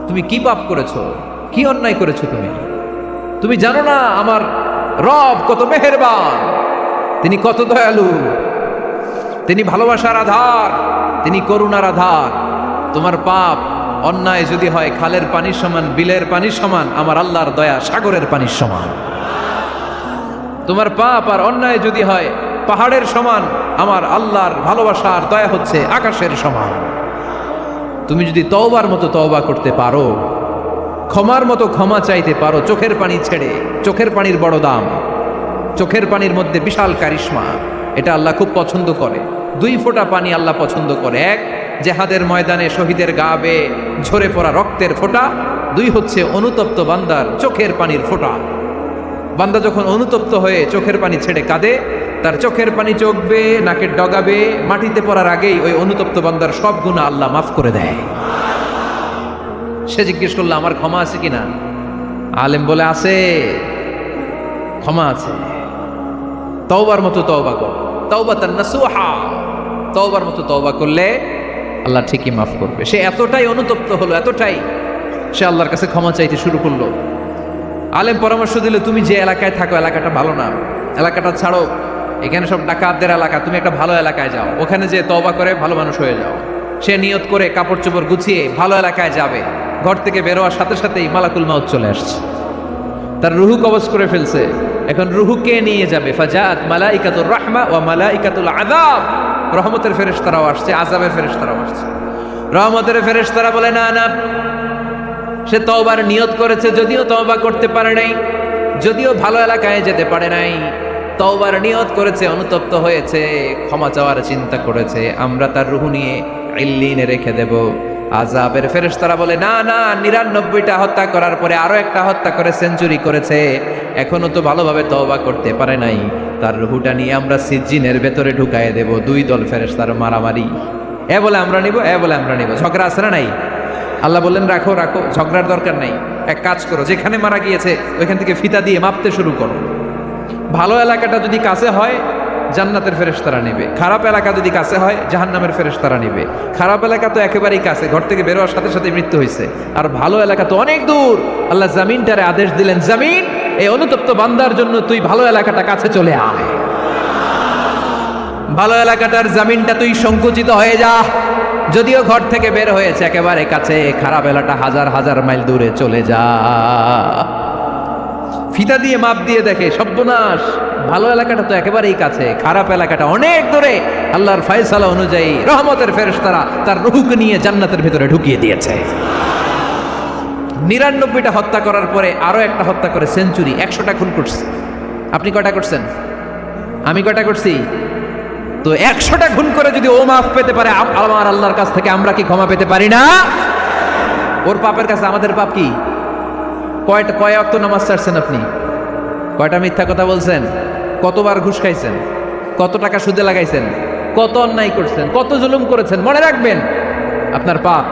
তুমি কি পাপ করেছো, কি অন্যায় করেছো তুমি? তুমি জানো না আমার রব কত মেহেরবান, তিনি কত দয়ালু, তিনি ভালোবাসার আধার, তিনি করুণার আধার। তোমার পাপ অন্যায় যদি হয় খালের পানির সমান, বিলের পানির সমান, আমার আল্লাহর দয়া সাগরের পানির সমান। তোমার পাপ আর অন্যায় যদি হয় পাহাড়ের সমান, আমার আল্লাহর ভালোবাসার দয়া হচ্ছে আকাশের সমান। তুমি যদি তওবার মতো তওবা করতে পারো, ক্ষমার মতো ক্ষমা চাইতে পারো, চোখের পানি ছেড়ে, চোখের পানির বড় দাম, চোখের পানির মধ্যে বিশাল কারিশমা, এটা আল্লাহ খুব পছন্দ করে। 2 ফোঁটা পানি আল্লাহ পছন্দ করে। 1 জেহাদের ময়দানে শহীদের গা বেয়ে ঝরে পড়া রক্তের ফোঁটা, 2 হচ্ছে অনুতপ্ত বান্দার চোখের পানির ফোঁটা। বান্দা যখন অনুতপ্ত হয়ে চোখের পানি ছেড়ে কাঁদে, তার চোখের পানি চোখ বেয়ে নাকের ডগা বেয়ে মাটিতে পড়ার আগেই ওই অনুতপ্ত বান্দার সব গুনাহ আল্লাহ মাফ করে দেয়। সে জিজ্ঞেস করলো আমার ক্ষমা আছে কিনা? আলেম বলে, আছে, ক্ষমা আছে। তওবার মতো তওবা কর, তাওবাতান নাসুহা, তওবার মতো তওবা করলে আল্লাহ ঠিকই মাফ করবে। সে এতটাই অনুতপ্ত হলো, এতটাই, সে আল্লাহর কাছে ক্ষমা চাইতে শুরু করলো। আলেম পরামর্শ দিল, তুমি যে এলাকায় থাকো এলাকাটা ভালো না, এলাকাটা ছাড়ো, এখানে সব ডাকাতদের এলাকা, তুমি একটা ভালো এলাকায় যাও, ওখানে যে তওবা করে ভালো মানুষ হয়ে যাও। সে নিয়ত করে কাপড় চোপড় গুছিয়ে ভালো এলাকায় যাবে। ঘর থেকে বেরোয়ার সাথে সাথেই মালাকুল মাউত চলে আসছে, তার রুহু কবজ করে ফেলছে। এখন রুহু কে নিয়ে যাবে? ফাজাত মালাইকাতুর রাহমা ওয়া মালাইকাতুল আযাব, রহমতের ফেরেশতারাও আসছে, আযাবের ফেরেশতারাও আসছে। রহমতের ফেরেশতারা বলে, না না, সে তওবার নিয়ত করেছে, যদিও তওবা করতে পারে নাই, যদিও ভালো এলাকায় যেতে পারে নাই, তওবার নিয়ত করেছে, অনুতপ্ত হয়েছে, ক্ষমা চাওয়ার চিন্তা করেছে, আমরা তার রুহু নিয়ে ইল্লিনে রেখে দেব। আযাবের ফেরেশতারা বলে, না না, 99টা হত্যা করার পরে আরো একটা হত্যা করে সেঞ্চুরি করেছে, এখনো তো ভালোভাবে তওবা করতে পারে নাই, তার রুহুটা নিয়ে আমরা সিজ্জিনের ভেতরে ঢুকায়ে দেব। 2 দল ফেরেশতার মারামারি, এ বলে আমরা নিব, এ বলে আমরা নিব, ঝগড়া আছে না নাই? আল্লাহ বললেন, রাখো রাখো, ঝগড়ার দরকার নাই, এক কাজ করো, যেখানে মারা গিয়েছে ওইখান থেকে ফিতা দিয়ে মাপতে শুরু করো। ভালো এলাকাটা যদি কাছে হয় জান্নাতের ফেরেশতারা নেবে, খারাপ এলাকা যদি কাছে হয় জাহান্নামের ফেরেশতারা নেবে। খারাপ এলাকা তো একেবারেই কাছে, ঘর থেকে বেরোয়ার সাথে সাথে মৃত্যু হয়েছে, আর ভালো এলাকা তো অনেক দূর। আল্লাহ জামিনটারে আদেশ দিলেন, জামিন, এই অনুতপ্ত বান্দার জন্য তুই ভালো এলাকাটা কাছে চলে আয়, ভালো এলাকাটার জামিনটা তুই সংকুচিত হয়ে যা। যদিও ঘর থেকে বের হয়েছে একেবারে কাছে, খারাপ এলাকাটা হাজার হাজার মাইল দূরে চলে যা। ফিতা দিয়ে মাপ দিয়ে দেখে, সর্বনাশ, ভালো এলাকাটা তো একেবারেই কাছে, খারাপ এলাকাটা অনেক দূরে। আল্লাহর ফয়সালা অনুযায়ী রহমতের ফেরেশতারা তার রূহকে নিয়ে জান্নাতের ভিতরে ঢুকিয়ে দিয়েছে। 99টা হত্যা করার পরে আরো একটা হত্যা করে সেঞ্চুরি, 100টা খুন করছে। আপনি কয়টা করছেন? আমি কয়টা করছি? তো 100টা খুন করে যদি ও মাফ পেতে পারে আমার আল্লাহর কাছ থেকে, আমরা কি ক্ষমা পেতে পারি না? ওর পাপের কাছে আমাদের পাপ কি? কয় ওয়াক্ত নামাজ ছাড়ছেন আপনি? কয়টা মিথ্যা কথা বলছেন? কতবার ঘুষ খাইছেন? কত টাকা সুদে লাগাইছেন? কত অন্যায় করছেন? কত জুলুম করেছেন? মনে রাখবেন, আপনার পাপ,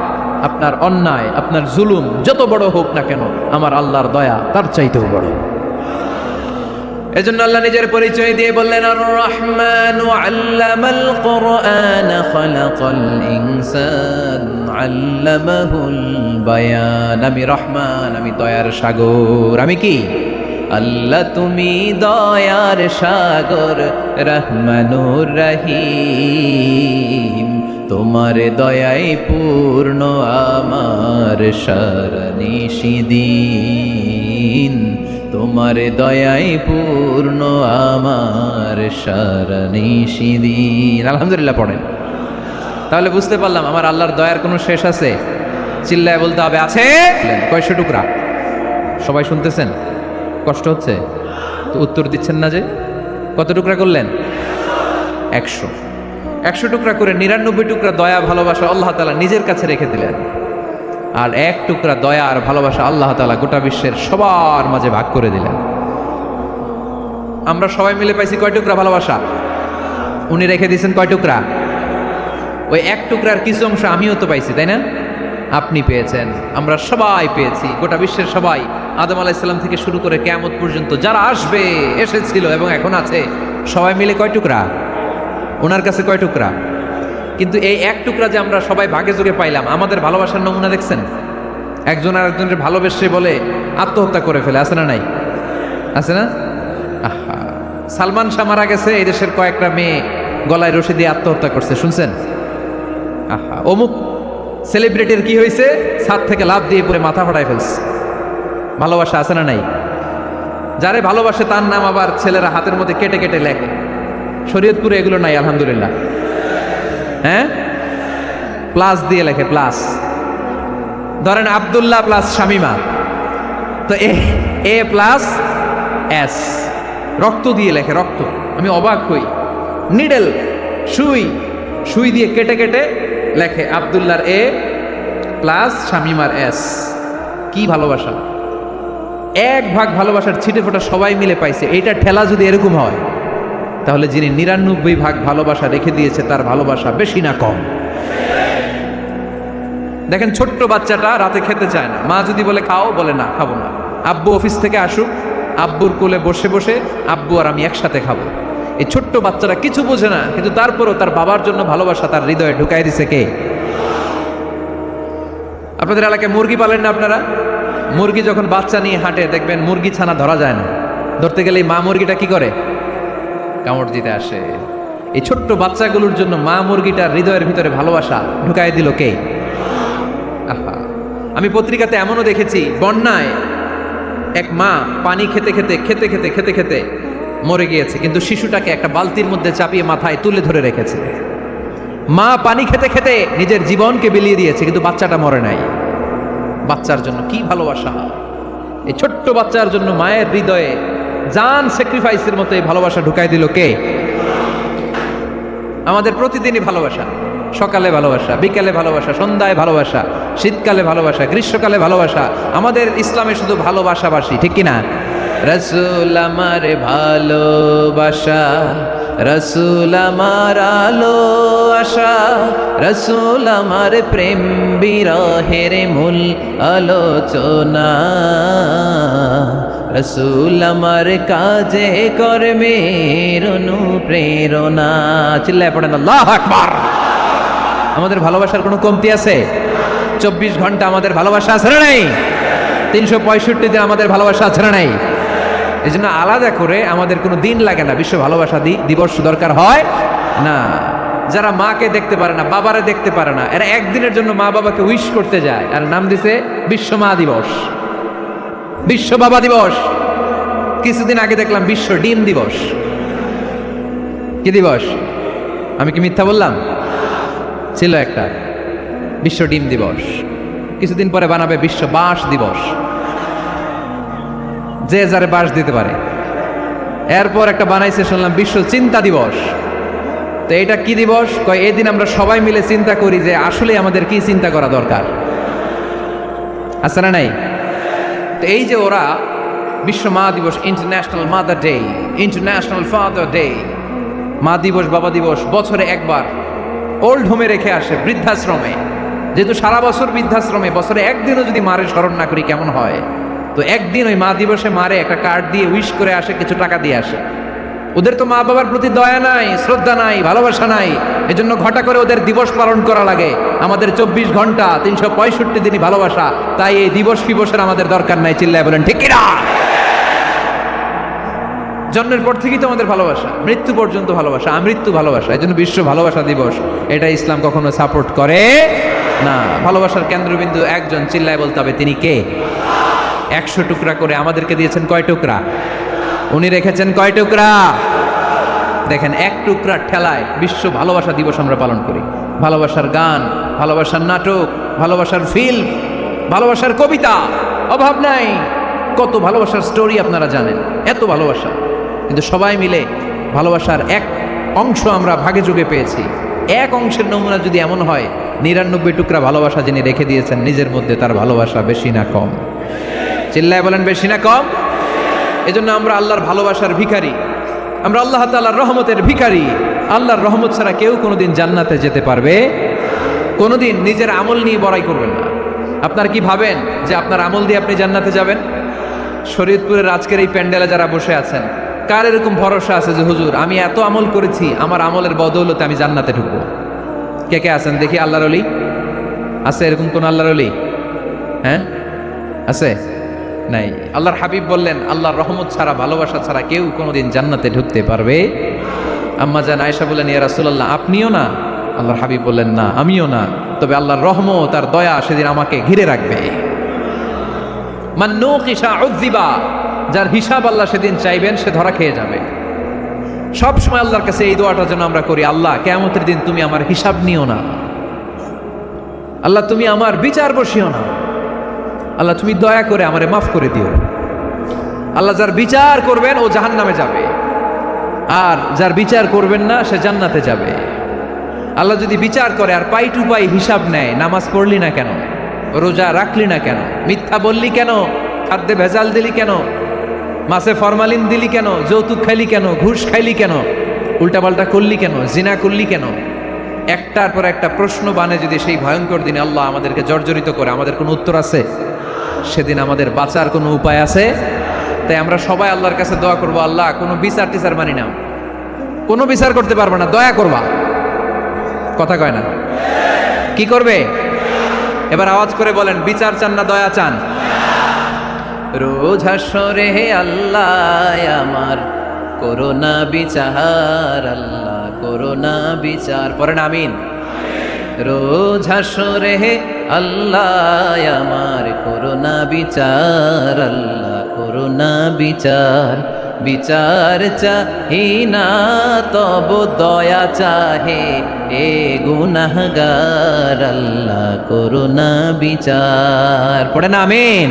আপনার অন্যায়, আপনার জুলুম যত বড় হোক না কেন, আমার আল্লাহর দয়া তার চাইতেও বড়। এজন্য আল্লাহ নিজের পরিচয় দিয়ে বললেন, আর রহমানু আল্লামাল কুরআন খালাকাল ইনসান আল্লামাহুল বায়ান। আমি রহমান, আমি দয়ার সাগর। আমি কি? আল্লাহ তুমি দয়ার সাগর, রহমানুর রহিম। তোমার দয়ায় পূর্ণ আমার সারানিশিদিন, তোমার দয়ায় পূর্ণ আমার সারানিশিদিন। আলহামদুলিল্লাহ পড়েন। তাহলে বুঝতে পারলাম আমার আল্লাহর দয়ার কোনো শেষ আছে? চিল্লায় বলতে হবে আছে। কয়শো টুকরা? সবাই শুনতেছেন? কষ্ট হচ্ছে তো উত্তর দিচ্ছেন না যে? কত টুকরা করলেন? 100 টুকরা করে 99 টুকরা দয়া ভালোবাসা আল্লাহ তাআলা নিজের কাছে রেখে দিলেন, আর 1 টুকরা দয়া আর ভালোবাসা আল্লাহ তাআলা গোটা বিশ্বের সবার মাঝে ভাগ করে দিলেন। আমরা সবাই মিলে পাইছি কয় টুকরা ভালোবাসা? উনি রেখে দিয়েছেন কয় টুকরা? ওই 1 টুকরার কিছু অংশ আমিও তো পাইছি, তাই না? আপনি পেয়েছেন, আমরা সবাই পেয়েছি, গোটা বিশ্বের সবাই, আদম আলাইহিস সালাম থেকে শুরু করে কিয়ামত পর্যন্ত যারা আসবে, এসেছিল এবং এখন আছে, সবাই মিলে কয় টুকরা? ওনার কাছে কয় টুকরা? কিন্তু এই 1 টুকরা যে আমরা সবাই ভাগে যোগে পাইলাম, আমাদের ভালোবাসার নমুনা দেখছেন? একজন আর একজনের ভালোবেসে বলে আত্মহত্যা করে ফেলে, আছে না নাই? আছে না? আহা, সালমান শাহ মারা গেছে, এই দেশের কয়েকটা মেয়ে গলায় রশি দিয়ে আত্মহত্যা করছে, শুনছেন? আহা, অমুক সেলিব্রিটির কি হয়েছে, ছাদ থেকে লাফ দিয়ে পরে মাথা ফাটায় ফেলছে। ভালোবাসা আছে না নাই? যারে ভালোবাসে তার নাম আবার ছেলেরা হাতের মধ্যে কেটে কেটে লেখে। শরীয়তপুরে এগুলো নাই, আলহামদুলিল্লাহ। হ্যাঁ, প্লাস দিয়ে লেখে, প্লাস। ধরেন আব্দুল্লাহ প্লাস শামিমা, তো এ প্লাস এস, রক্ত দিয়ে লেখে, রক্ত। আমি অবাক হই, নিডেল, সুই দিয়ে কেটে কেটে লেখে আব্দুল্লাহর এ প্লাস শামিমার এস। কি ভালোবাসা! 1 ভাগ ভালোবাসার ছিটে ফোটা সবাই মিলে পাইছে। এইটা ঠেলা যদি এরকম হয়, তাহলে যিনি 99 ভাগ ভালোবাসা রেখে দিয়েছে তার ভালোবাসা বেশি না কম? দেখেন, ছোট্ট বাচ্চাটা রাতে খেতে চায় না, মা যদি বলে খাও, বলে না, খাবো না। আব্বু অফিস থেকে আসুক, আব্বুর কোলে বসে বসে আব্বু আর আমি একসাথে খাবো। এই ছোট্ট বাচ্চারা কিছু বোঝে না, কিন্তু তারপরও তার বাবার জন্য ভালোবাসা তার হৃদয়ে ঢুকাই দিছে কে? আপনাদের এলাকায় মুরগি পালেন না আপনারা? মুরগি যখন বাচ্চা নিয়ে হাঁটে, দেখবেন মুরগি ছানা ধরা যায় না, ধরতে গেলে মা মুরগিটা কি করে? কামড় দিতে আসে। এই ছোট্ট বাচ্চাগুলোর জন্য মা মুরগিটার হৃদয়ের ভিতরে ভালোবাসা ঢুকাই দিল কে? আহা, আমি পত্রিকাতে এমনও দেখেছি, বন্যায় এক মা পানি খেতে খেতে মরে গিয়েছে, কিন্তু শিশুটাকে একটা বালতির মধ্যে চাপিয়ে মাথায় তুলে ধরে রেখেছে। মা পানি খেতে খেতে নিজের জীবনকে বিলিয়ে দিয়েছে, কিন্তু বাচ্চাটা মরে নাই। বাচ্চার জন্য কি ভালোবাসা! এই ছোট্ট বাচ্চার জন্য মায়ের হৃদয়ে জান স্যাক্রিফাইসের মতো এই ভালোবাসা ঢুকাই দিল কে? আমাদের প্রতিদিনই ভালোবাসা, সকালে ভালোবাসা, বিকালে ভালোবাসা, সন্ধ্যায় ভালোবাসা, শীতকালে ভালোবাসা, গ্রীষ্মকালে ভালোবাসা। আমাদের ইসলামে শুধু ভালোবাসাবাসী, ঠিক কিনা? রসুল আমার ভালোবাসা, রসুল আমার আলো আশা, রসুল আমার প্রেম বিরহের মূল আলোচনা, রসুল আমার কাজে কর্মের অনুপ্রেরণা। চিল্লায় পড়েন আল্লাহু আকবার। আমাদের ভালোবাসার কোনো কমতি আছে? 24 ঘন্টা আমাদের ভালোবাসা আছে না নাই? 365 দিন আমাদের ভালোবাসা আছে না নাই? এই জন্য আলাদা করে আমাদের কোনো দিন লাগে না বিশ্ব ভালোবাসা দিবস দরকার হয় না। যারা মাকে দেখতে পারে না, বাবারে দেখতে পারে না, এরা একদিনের জন্য মা বাবাকে উইশ করতে যায়, আর নাম দিছে বিশ্ব মা দিবস, বিশ্ব বাবা দিবস। কিছুদিন আগে দেখলাম বিশ্ব ডিম দিবস। কি দিবস? আমি কি মিথ্যা বললাম? ছিল একটা বিশ্ব ডিম দিবস। কিছুদিন পরে বানাবে বিশ্ব বাঁশ দিবস, যে যারে বাঁশ দিতে পারে। এরপর একটা বানাইছে শুনলাম বিশ্ব চিন্তা দিবস। তো এটা কি দিবস? কয় এই দিন আমরা সবাই মিলে চিন্তা করি যে আসলে আমাদের কি চিন্তা করা দরকার, আছে না নাই? তো এই যে ওরা বিশ্ব মা দিবস, international mother day, international father day, মা দিবস বাবা দিবস বছরে একবার ওল্ড হোমে রেখে আসে, বৃদ্ধাশ্রমে। যেহেতু সারা বছর বৃদ্ধাশ্রমে, বছরে একদিনও যদি মারে স্মরণ না করি কেমন হয়? তো একদিন ওই মা দিবসে মারে একটা কার্ড দিয়ে উইশ করে আসে, কিছু টাকা দিয়ে আসে। ওদের তো মা বাবার প্রতি দয়া নাই, শ্রদ্ধা নাই, ভালোবাসা নাই, এজন্য ঘটা করে ওদের দিবস পালন করা লাগে। আমাদের 24 ঘন্টা 365 দিনই ভালোবাসা, তাই এই দিবস ফিবসের আমাদের দরকার নাই। চিল্লায় বলেন ঠিক কিনা? জন্মের পর থেকেই তো আমাদের ভালোবাসা, মৃত্যু পর্যন্ত ভালোবাসা, আমৃত্যু ভালোবাসা। এই জন্য বিশ্ব ভালোবাসা দিবস, এটা ইসলাম কখনো সাপোর্ট করে না। ভালোবাসার কেন্দ্রবিন্দু একজন, চিল্লায় বলতে হবে তিনি কে? 100 টুকরা করে আমাদেরকে দিয়েছেন কয় টুকরা? উনি রেখেছেন কয় টুকরা? দেখেন, এক টুকরার ঠেলায় বিশ্ব ভালোবাসা দিবস আমরা পালন করি। ভালোবাসার গান, ভালোবাসার নাটক, ভালোবাসার ফিল্ম, ভালোবাসার কবিতা, অভাব নাই। কত ভালোবাসার স্টোরি আপনারা জানেন, এত ভালোবাসা। কিন্তু সবাই মিলে ভালোবাসার এক অংশ আমরা ভাগে যোগে পেয়েছি। এক অংশের নমুনা যদি এমন হয়, 99 টুকরা ভালোবাসা যিনি রেখে দিয়েছেন নিজের মধ্যে, তার ভালোবাসা বেশি না কম? চিল্লায় বলেন বেশি না কম? এজন্য আমরা আল্লাহর ভালোবাসার ভিখারি, আমরা আল্লাহ তাআলার রহমতের ভিখারি। আল্লাহর রহমত ছাড়া কেউ কোনোদিন জান্নাতে যেতে পারবে? কোনোদিন নিজের আমল নিয়ে বড়াই করবেন না। আপনারা কি ভাবেন যে আপনার আমল দিয়ে আপনি জান্নাতে যাবেন? শরীয়তপুরের আজকের এই প্যান্ডেলে যারা বসে আছেন, কার এরকম ভরসা আছে যে হুজুর আমি এত আমল করেছি, আমার আমলের বদৌলতে আমি জান্নাতে ঢুকবো? কে কে আছেন দেখি? আল্লাহর ওলি আছে এরকম কোন? আল্লাহর ওলি হ্যাঁ আছে? নাই। আল্লাহর হাবিব বললেন আল্লাহর রহমত ছাড়া, ভালোবাসা ছাড়া কেউ কোনোদিন জান্নাতে ঢুকতে পারবে? আম্মা জান আয়েশা বললেন, ইয়া রাসূলুল্লাহ আপনিও না? আল্লাহর হাবিব বললেন, না আমিও না, তবে আল্লাহর রহমত আর দয়া সেদিন আমাকে ঘিরে রাখবে। মান নুকিশা উযিবা, যার হিসাব আল্লাহ সেদিন চাইবেন সে ধরা খেয়ে যাবে। সব সময় আল্লাহর কাছে এই দোয়াটা যেন আমরা করি, আল্লাহ কিয়ামতের দিন তুমি আমার হিসাব নিও না, আল্লাহ তুমি আমার বিচার বসিও না, আল্লাহ তুমি দয়া করে আমারে মাফ করে দিও। আল্লাহ যার বিচার করবেন ও জাহান্নামে যাবে, আর যার বিচার করবেন না সে জান্নাতে যাবে। আল্লাহ যদি বিচার করে আর পাই টু পাই হিসাব নেয়, নামাজ পড়লি না কেন, রোজা রাখলি না কেন, মিথ্যা বললি কেন, খাদ্যে ভেজাল দিলি কেন, মাছে ফরমালিন দিলি কেন, যৌতুক খাইলি কেন, ঘুষ খাইলি কেন, উল্টাপাল্টা করলি কেন, জিনা করলি কেন, একটার পর একটা প্রশ্ন বানে যদি সেই ভয়ঙ্কর দিনে আল্লাহ আমাদেরকে জর্জরিত করে, আমাদের কোনো উত্তর আছে? সেদিন আমাদের বাঁচার কোনো উপায় আছে? তাই আমরা সবাই আল্লাহর কাছে দোয়া করবো, আল্লাহ কোনো বিচার টিচার মানি না, কোনো বিচার করতে পারবো না, দয়া করবা। কথা কয় না? কি করবে? এবার আওয়াজ করে বলেন, বিচার চান না দয়া চান? রোজ হাসরে হে আল্লাহ আমার করোনা বিচার, আল্লাহ করোনা বিচার, পড়েন আমিন। রোজ হাসরে হে আল্লাহ আমার করোনা বিচার, আল্লাহ করোনা বিচার। বিচার চাহি না তব দয়া চাহে এ গুনাহগার, আল্লাহ করোনা বিচার। পড়েন আমিন।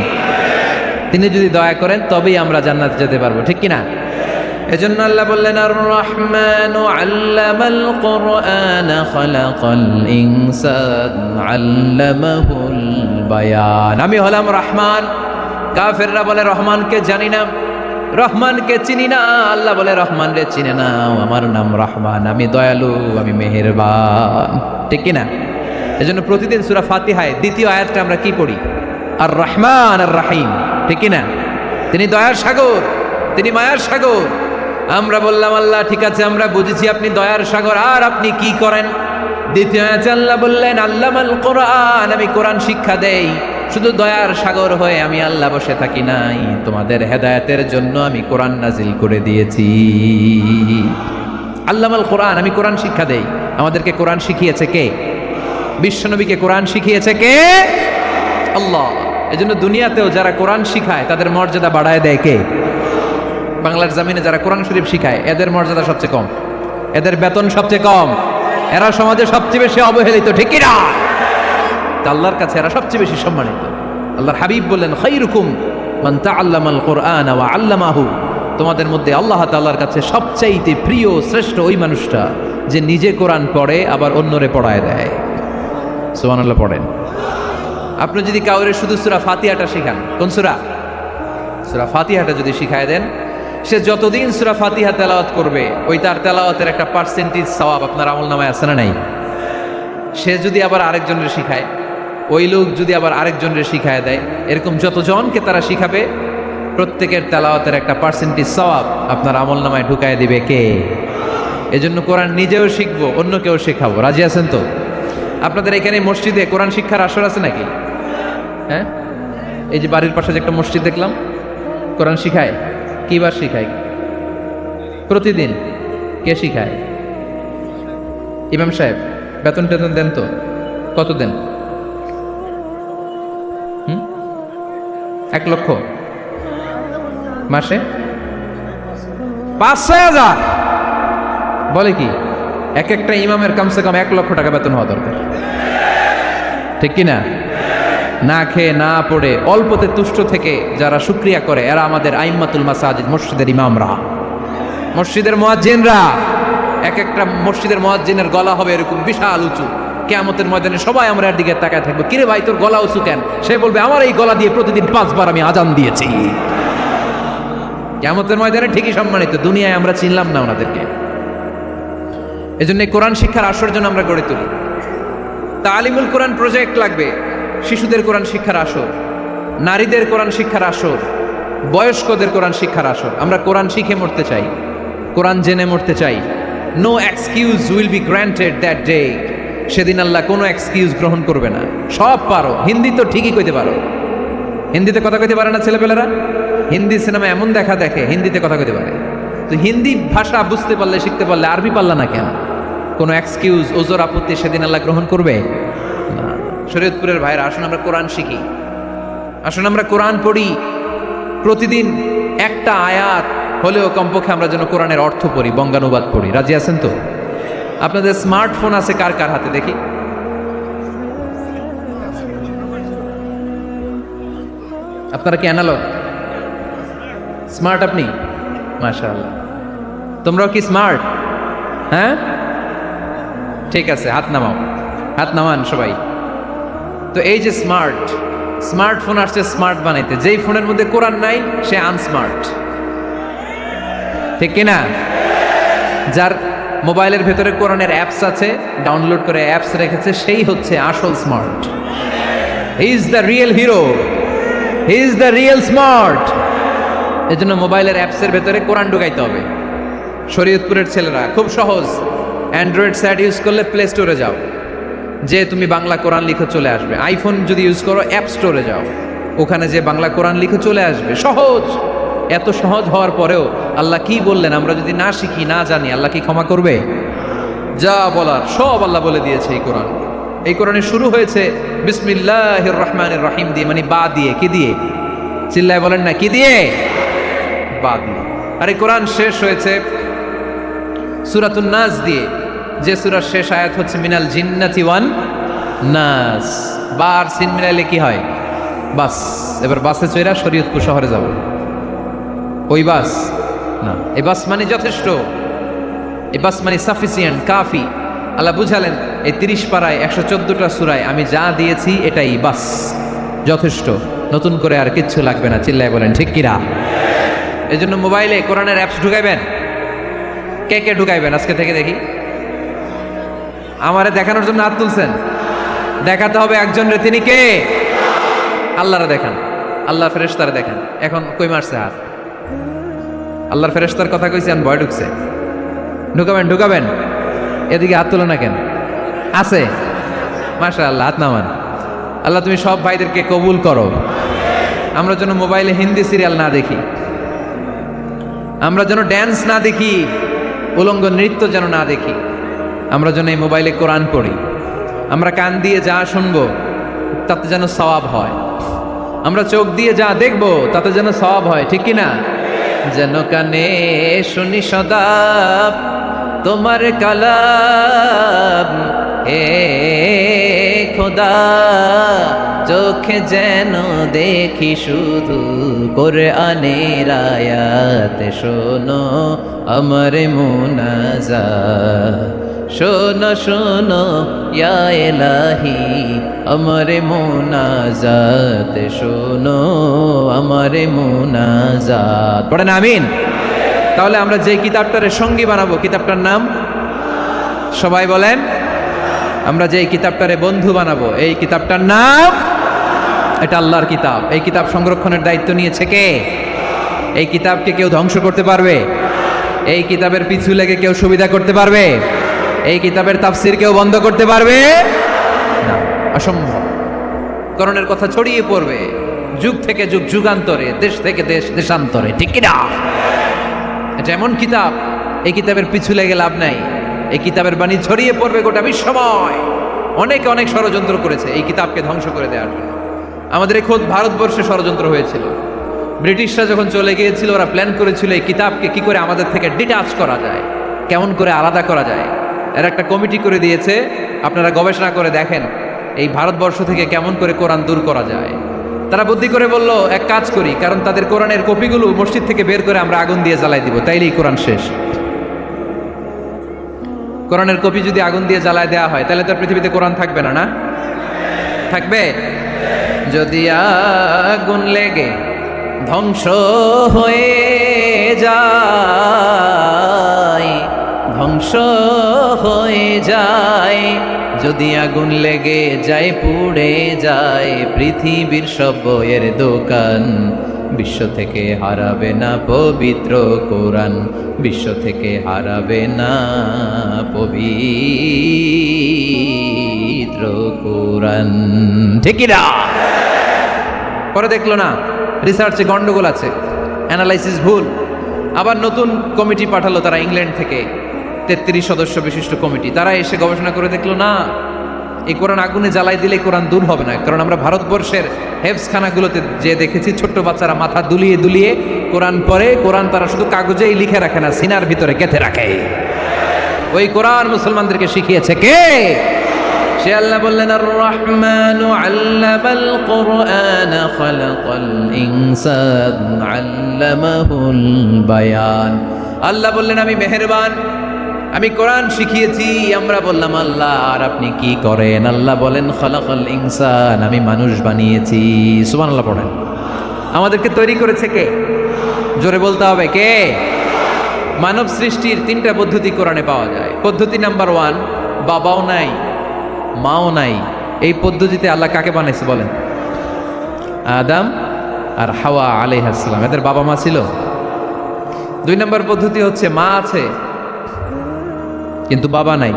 তিনি যদি দয়া করেন তবেই আমরা জান্নাতে যেতে পারবো, ঠিক কিনা? এজন্য আল্লাহ বললেন, আর রহমানু আল্লামাল কুরআন খালাকাল ইনসান আল্লামাহুল বায়ান। আমি হলাম রহমান। কাফেররা বলে রহমানকে জানি না, রহমানকে চিনি না। আল্লাহ বলে রহমান রে চিনে নাও, আমার নাম রহমান, আমি দয়ালু, আমি মেহেরবান, ঠিক কিনা? এজন্য প্রতিদিন সূরা ফাতিহায় দ্বিতীয় আয়াতটা আমরা কি পড়ি? আর রহমান আর রাহিম, ঠিক কিনা? তিনি দয়ার সাগর, তিনি মায়ার সাগর। আমরা বললাম আল্লাহ ঠিক আছে, আমরা বুঝেছি আপনি দয়ার সাগর, আর আপনি কি করেন? দ্বিতীয় আয়াতে আল্লাহ বললেন আল্লামাল কোরআন, আমি কোরআন শিক্ষা দেই। শুধু দয়ার সাগর হয়ে আমি আল্লাহ বসে থাকি নাই, তোমাদের হেদায়েতের জন্য আমি কোরআন নাজিল করে দিয়েছি। আল্লামাল কোরআন, আমি কোরআন শিক্ষা দেই। আমাদেরকে কোরআন শিখিয়েছে কে? বিশ্বনবীকে কোরআন শিখিয়েছে কে? আল্লাহ। এজন্য দুনিয়াতেও যারা কোরআন শিখায় তাদের মর্যাদা বাড়ায় দেয় কে? বাংলার জমিনে যারা কোরআন শরীফ শিখায় এদের মর্যাদা সবচেয়ে কম, এদের বেতন সবচেয়ে কম, এরা সমাজে সবচেয়ে বেশি অবহেলিত, ঠিক কি না? তা আল্লাহর কাছে এরা সবচেয়ে বেশি সম্মানিত। আল্লাহর হাবিব বললেন, খায়রুকুম মান তাআল্লামাল কুরআন ওয়া আল্লামাহু, তোমাদের মধ্যে আল্লাহ তাআলার কাছে সবচাইতে প্রিয় শ্রেষ্ঠ ওই মানুষটা যে নিজে কোরআন পড়ে আবার অন্যরে পড়ায় দেয়। সুবহানাল্লাহ পড়েন। আপনি যদি কাউরে শুধু সূরা ফাতিহাটা শিখান, কোন সূরা? সূরা ফাতিহাটা যদি শিখায় দেন, সে যতদিন সূরা ফাতিহা তেলাওয়াত করবে ওই তার তেলাওয়াতের একটা পার্সেন্টেজ সওয়াব আপনার আমলনামায় আছে না নাই? সে যদি আবার আরেকজনের শিখায়, ওই লোক যদি আবার আরেকজনের শিখায় দেয়, এরকম যতজনকে তারা শিখাবে প্রত্যেকের তেলাওয়াতের একটা পার্সেন্টেজ সওয়াব আপনার আমলনামায় ঢুকায় দিবে কে? এজন্য কোরআন নিজেও শিখবো, অন্যকেও শেখাবো। রাজি আছেন তো? আপনাদের এখানে মসজিদে কোরআন শিক্ষার আসর আছে নাকি? হ্যাঁ, এই যে বাড়ির পাশে যে একটা মসজিদ দেখলাম, কোরআন শিখায়। কিবার শিখায়? প্রতিদিন। কে শিখায়? ইমাম সাহেব। বেতন টেতন দেন তো? কত দেন? 1 লক্ষ মাসে? 5-6 হাজার? বলে কি? এক একটা ইমামের কমসে কম 1 লক্ষ টাকা বেতন হওয়া দরকার, ঠিক কিনা? না খেয়ে না পড়ে অল্পতে তুষ্ট থেকে যারা শুকরিয়া করে এরা আমাদের আইম্মাতুল মাসাজিদ, মসজিদের ইমামরা, মসজিদের মুয়াজ্জিনরা। এক একটা মসজিদের মুয়াজ্জিনের গলা হবে এরকম বিশাল উঁচু, কিয়ামতের ময়দানে সবাই আমরা এর দিকে তাকায় থাকবো, কিরে ভাই তোর গলা উঁচু কেন? সে বলবে, আমার এই গলা দিয়ে প্রতিদিন 5 বার আমি আজান দিয়েছি। কিয়ামতের ময়দানে ঠিকই সম্মানিত, দুনিয়ায় আমরা চিনলাম না ওনাদেরকে। এজন্য কোরআন শিক্ষার আসর জন্য আমরা গড়ে তুলি। তালিমুল কোরআন প্রজেক্ট লাগবে, শিশুদের কোরআন শিক্ষার আসর, নারীদের কোরআন শিক্ষার আসর, বয়স্কদের কোরআন শিক্ষার আসর। আমরা কোরআন শিখে মরতে চাই, কোরআন জেনে মরতে চাই। No excuse will be granted that day. সেদিন আল্লাহ কোনো এক্সকিউজ গ্রহণ করবে না। সব পারো, হিন্দি তো ঠিকই কইতে পারো। হিন্দিতে কথা কইতে পারে না ছেলেপেলেরা? হিন্দি সিনেমা এমন দেখা দেখে হিন্দিতে কথা কইতে পারে। তো হিন্দি ভাষা বুঝতে পারলে, শিখতে পারলে আরবি পারলা না কেন? কোনো এক্সকিউজ, ওজোর আপত্তি সেদিন আল্লাহ গ্রহণ করবে না। শরীয়তপুরের ভাইরা, আসুন আমরা কোরআন শিখি, আসুন আমরা কোরআন পড়ি। প্রতিদিন একটা আয়াত হলেও কমপক্ষে আমরা যেন কোরআনের অর্থ পড়ি, বঙ্গানুবাদ পড়ি। রাজি আছেন তো? আপনাদের স্মার্টফোন আছে কার কার হাতে দেখি? আপনারা কি অ্যানালগ? স্মার্ট আপনি? মাশাআল্লাহ। তোমরাও কি স্মার্ট? হ্যাঁ, ঠিক আছে, হাত নামাও, হাত নামান সবাই। তো এই যে স্মার্টফোন আসছে স্মার্ট বানাইতে, যেই ফোনের মধ্যে কোরআন নাই সে আনস্মার্ট, ঠিক কিনা? যার মোবাইলের ভেতরে কোরআনের অ্যাপস আছে, ডাউনলোড করে অ্যাপস রেখেছে, সেই হচ্ছে আসল smart. He is the real hero, he is the real smart. এই জন্য মোবাইলের অ্যাপসের ভেতরে কোরআন ঢুকাইতে হবে। শরীয়তপুরের ছেলেরা খুব সহজ, অ্যান্ড্রয়েড সেট ইউজ করলে প্লে স্টোরে যাও, যে তুমি বাংলা কোরআন লিখে চলে আসবে। আইফোন যদি ইউজ করো অ্যাপ স্টোরে যাও, ওখানে যে বাংলা কোরআন লিখে চলে আসবে। সহজ। এত সহজ হওয়ার পরেও আল্লাহ কি বললেন আমরা যদি না শিখি, না জানি, আল্লাহ কি ক্ষমা করবে? যা বলার সব আল্লাহ বলে দিয়েছে এই কোরআন। এই কোরআনে শুরু হয়েছে বিসমিল্লাহির রহমানির রহিম দিয়ে, মানে বা দিয়ে। কি দিয়ে? চিল্লায় বলেন না, কি দিয়ে? বা দিয়ে। আর এই কোরআন শেষ হয়েছে সূরাতুন নাস দিয়ে, যে সূরার শেষ আয়াত হচ্ছে মিনাল জিন্নাতি ওয়ান নাস। বার সিন মিলাইলে কি হয়? বাস। এবার বাসে চড়া শরীয়তপুর শহরে যাব। ওই বাস না, এই বাস মানে যথেষ্ট, এই বাস মানে সাফিসিয়েন্ট, কাফি। আল্লাহ বুঝালেন এই 30 পারায় 114টা সূরায় আমি যা দিয়েছি এটাই বাস, যথেষ্ট, নতুন করে আর কিচ্ছু লাগবে না। চিল্লায় বলেন ঠিক কিনা? এই জন্য মোবাইলে কোরআনের অ্যাপস ঢুকাইবেন। কে কে ঢুকাইবেন আজকে থেকে দেখি? আমারে দেখানোর জন্য হাত তুলছেন? দেখাতে হবে একজনের, তিনি কে? আল্লাহরে দেখান, আল্লাহ ফেরেশতারে দেখান। এখন কই মারছে হাত? আল্লাহর ফেরেশতার কথা কইছি, আর ভয় ঢুকছে। ঢুকাবেন। এদিকে হাত তুলে না কেন? আছে? মাশাআল্লাহ, হাত নামান। আল্লাহ তুমি সব ভাইদেরকে কবুল করো। আমরা যেন মোবাইলে হিন্দি সিরিয়াল না দেখি, আমরা যেন ড্যান্স না দেখি, উলঙ্গ নৃত্য যেন না দেখি। আমরা যেন এই মোবাইলে কোরআন পড়ি। আমরা কান দিয়ে যা শুনবো তাতে যেন সওয়াব হয়। আমরা চোখ দিয়ে যা দেখবো তাতে যেন সওয়াব হয়, ঠিক কি না? যেন কানে শুনি সদা তোমার কালাম, হে খোদা চোখে যেন দেখি শুধু কোরআনের আয়াত, শোনো আমার মুনাজাত, শোনো শোনো ইয়া ইলাহি আমার মুনাজাত, শোনো আমার মুনাজাত। পড়েন আমিন। তাহলে আমরা যে কিতাবটারে সঙ্গী বানাবো, কিতাবটার নাম সবাই বলেন। আমরা যে কিতাবটারে বন্ধু বানাবো, এই কিতাবটার নাম, এটা আল্লাহর কিতাব। এই কিতাব সংরক্ষণের দায়িত্ব নিয়েছে কে? এই কিতাবকে কেউ ধ্বংস করতে পারবে? এই কিতাবের পিছু লেগে কেউ সুবিধা করতে পারবে? এই কিতাবের তাফসির কেউ বন্ধ করতে পারবে না, অসম্ভব। কোরআনের কথা ছড়িয়ে পড়বে যুগ থেকে যুগ, যুগান্তরে, দেশ থেকে দেশ, দেশান্তরে, ঠিক কিনা? এটা এমন কিতাব, এই কিতাবের পিছু লেগে লাভ নাই। এই কিতাবের বাণী ছড়িয়ে পড়বে গোটা বিশ্বময়। অনেকে অনেক ষড়যন্ত্র করেছে এই কিতাবকে ধ্বংস করে দেওয়ার জন্য। আমাদের খোদ ভারতবর্ষে ষড়যন্ত্র হয়েছিল। ব্রিটিশরা যখন চলে গিয়েছিল, ওরা প্ল্যান করেছিল এই কিতাবকে কি করে আমাদের থেকে ডিটাচ করা যায়, কেমন করে আলাদা করা যায়। এর একটা কমিটি করে দিয়েছে, আপনারা গবেষণা করে দেখেন এই ভারতবর্ষ থেকে কেমন করে কোরআন দূর করা যায়। তারা বুদ্ধি করে বলল, এক কাজ করি, কারণ তাদের কোরআনের কপিগুলো মসজিদ থেকে বের করে আমরা আগুন দিয়ে জ্বালাই দিব, তাইলেই কোরআন শেষ। কোরআনের কপি যদি আগুন দিয়ে জ্বালায় দেওয়া হয়, তাহলে তো পৃথিবীতে কোরআন থাকবে না, না থাকবে? যদি আগুন লেগে ধ্বংস হয়ে যায়, ধ্বংস হয়ে যায়, যদি আগুন লেগে যায়, পুড়ে যায় পৃথিবীর সব বইয়ের দোকান, বিশ্ব থেকে হারাবে না পবিত্র কোরআন, বিশ্ব থেকে হারাবে না পবিত্র কোরআন, ঠিক না? পরে দেখলো না রিসার্চে গন্ডগোল আছে, অ্যানালাইসিস ভুল। আবার নতুন কমিটি পাঠালো তারা ইংল্যান্ড থেকে, 33 সদস্য বিশিষ্ট কমিটি। তারা এসে গবেষণা করে দেখলো না, এই কোরআন আগুনে জ্বালাই দিলে কোরআন দূর হবে না। কারণ আমরা ভারতবর্ষের হেফজখানাগুলোতে যে দেখেছি, ছোট্ট বাচ্চারা মাথা দুলিয়ে দুলিয়ে কোরআন পড়ে। কোরআন তারা শুধু কাগজেই লিখে রাখে না, সিনার ভিতরে গেঁথে রাখে। ওই কোরআন মুসলমানদেরকে শিখিয়েছে কে? সে আল্লাহ বললেন, আর রহমানু আল্লামাল কোরআন খালাকাল ইনসান আল্লামাহুল বায়ান। আল্লাহ বললেন, আমি মেহেরবান, আমি কোরআন শিখিয়েছি। আমরা বললাম, আল্লাহ আর আপনি কি করেন? আল্লাহ বলেন, খালাকাল ইনসান, আমি মানুষ বানিয়েছি। সুবহানাল্লাহ পড়েন। আমাদেরকে তৈরি করেছে কে? জোরে বলতে হবে, কে? মানব সৃষ্টির 3টা পদ্ধতি কোরআনে পাওয়া যায়। পদ্ধতি নাম্বার 1, বাবাও নাই মাও নাই। এই পদ্ধতিতে আল্লাহ কাকে বানাইছে বলেন? আদম আর হাওয়া আলাইহিস সালাম, এদের বাবা মা ছিল। 2 নম্বর পদ্ধতি হচ্ছে মা আছে কিন্তু বাবা নাই।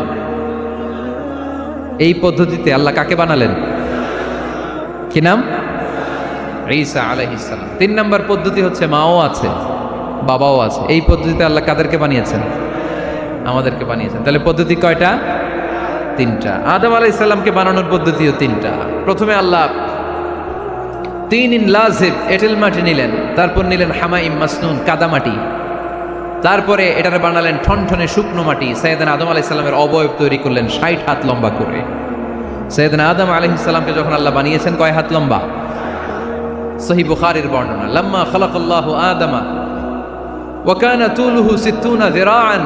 এই পদ্ধতিতে আল্লাহ কাকে বানালেন? কি নাম? ঈসা আলাইহিস সালাম। 3 নম্বর পদ্ধতি হচ্ছে মাও আছে বাবাও আছে। এই পদ্ধতিতে আল্লাহ কাদেরকে বানিয়েছেন? আমাদেরকে বানিয়েছেন। তাহলে পদ্ধতি কয়টা? 3টা। আদম আলাইহিস সালামকে বানানোর পদ্ধতিও 3টা। প্রথমে আল্লাহ 3 লাজিব এঁটেল মাটি নিলেন, তারপর নিলেন হামাইম মাসনুন কাদা মাটি, তারপরে এটারে বানালেন ঠনঠনে শুকনো মাটি। সাইয়েদনা আদম আলাইহিস সালামের অবয়ব তৈরি করলেন 60 হাত লম্বা করে। সাইয়েদনা আদম আলাইহিস সালামকে যখন আল্লাহ বানিয়েছেন, কয় হাত লম্বা? সহিহ বুখারীর বর্ণনা, লাম্মা খালাকাল্লাহু আদামা ওয়া কানা তুলুহু 60 যিরাআন।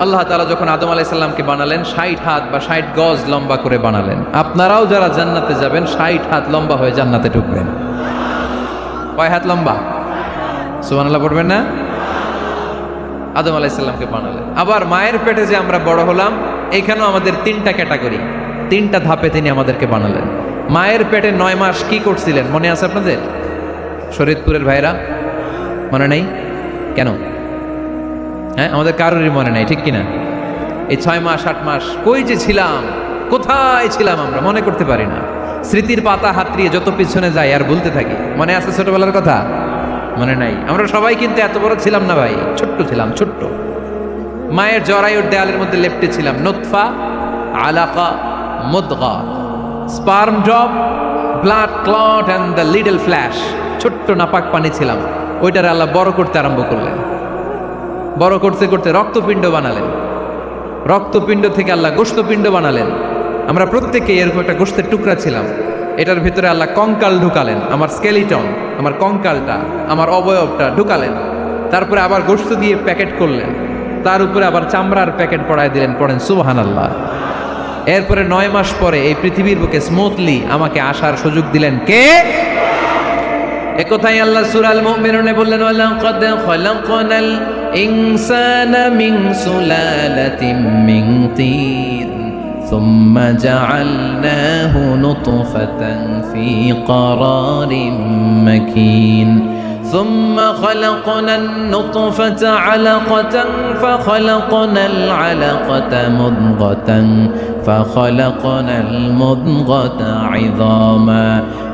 আল্লাহ তাআলা যখন আদম আলাইহিস সালামকে বানালেন, 60 হাত বা 60 গজ লম্বা করে বানালেন। আপনারাও যারা জান্নাতে যাবেন, 60 হাত লম্বা হয়ে জান্নাতে ঢুকবেন। কয় হাত লম্বা? সুবহানাল্লাহ পড়বেন না? আদম আলাইহিস সালামকে বানালেন। আবার মায়ের পেটে যে আমরা বড় হলাম, এখানেও আমাদের 3টা ক্যাটাগরি, 3টা ধাপে তিনি আমাদেরকে বানালেন। মায়ের পেটে 9 মাস কি করছিলেন মনে আছে আপনাদের? শরীয়তপুরের ভাইরা মনে নেই কেন? হ্যাঁ, আমাদের কারোরই মনে নাই, ঠিক কিনা? এই 6 মাস 8 মাস কই যে ছিলাম, কোথায় ছিলাম আমরা মনে করতে পারি না। স্মৃতির পাতা হাতড়িয়ে যত পিছনে যাই আর ভুলতে থাকি। মনে আছে ছোটবেলার কথা? মনে নাই। আমরা সবাই কিন্তু এত বড় ছিলাম না ভাই, ছোট্ট ছিলাম, ছোট্ট। মায়ের জরায়ুর দেয়ালের মধ্যে লেপ্টে ছিলাম। নুতফা, আলাকা, মুদগা, sperm drop, blood clot and the little flesh. ছোট্ট নাপাক পানি ছিলাম। ওইটারে আল্লাহ বড় করতে আরম্ভ করলেন। বড় করতে করতে রক্তপিণ্ড বানালেন, রক্তপিণ্ড থেকে আল্লাহ গোশতপিণ্ড বানালেন। আমরা প্রত্যেকে এরকম একটা গোশতের টুকরা ছিলাম। এটার ভিতরে আল্লাহ কঙ্কাল ঢুকালেন, আমার স্কেলিটন, আমার কঙ্কালটা, আমার অবয়বটা ঢুকালেন। তারপরে আবার গোশত দিয়ে প্যাকেট করলেন, তার উপরে আবার চামড়ার প্যাকেট পড়ায় দিলেন। পড়েন সুবহানাল্লাহ। এরপরে 9 মাস পরে এই পৃথিবীর বুকে স্মুথলি আমাকে আসার সুযোগ দিলেন কে? একথাই আল্লাহ সূরা আল মুমিনুনে বললেন, ওয়ালাকাদ খালাকনাল ইনসানা মিন সুলালাতিন মিন তিন সুম্মা জাআলনাহু নুতফাতান ফি ক্বারারিন মাকিন ثم خلقنا النطفة علقة فخلقنا العلقة مضغة فخلقنا المضغة عظاما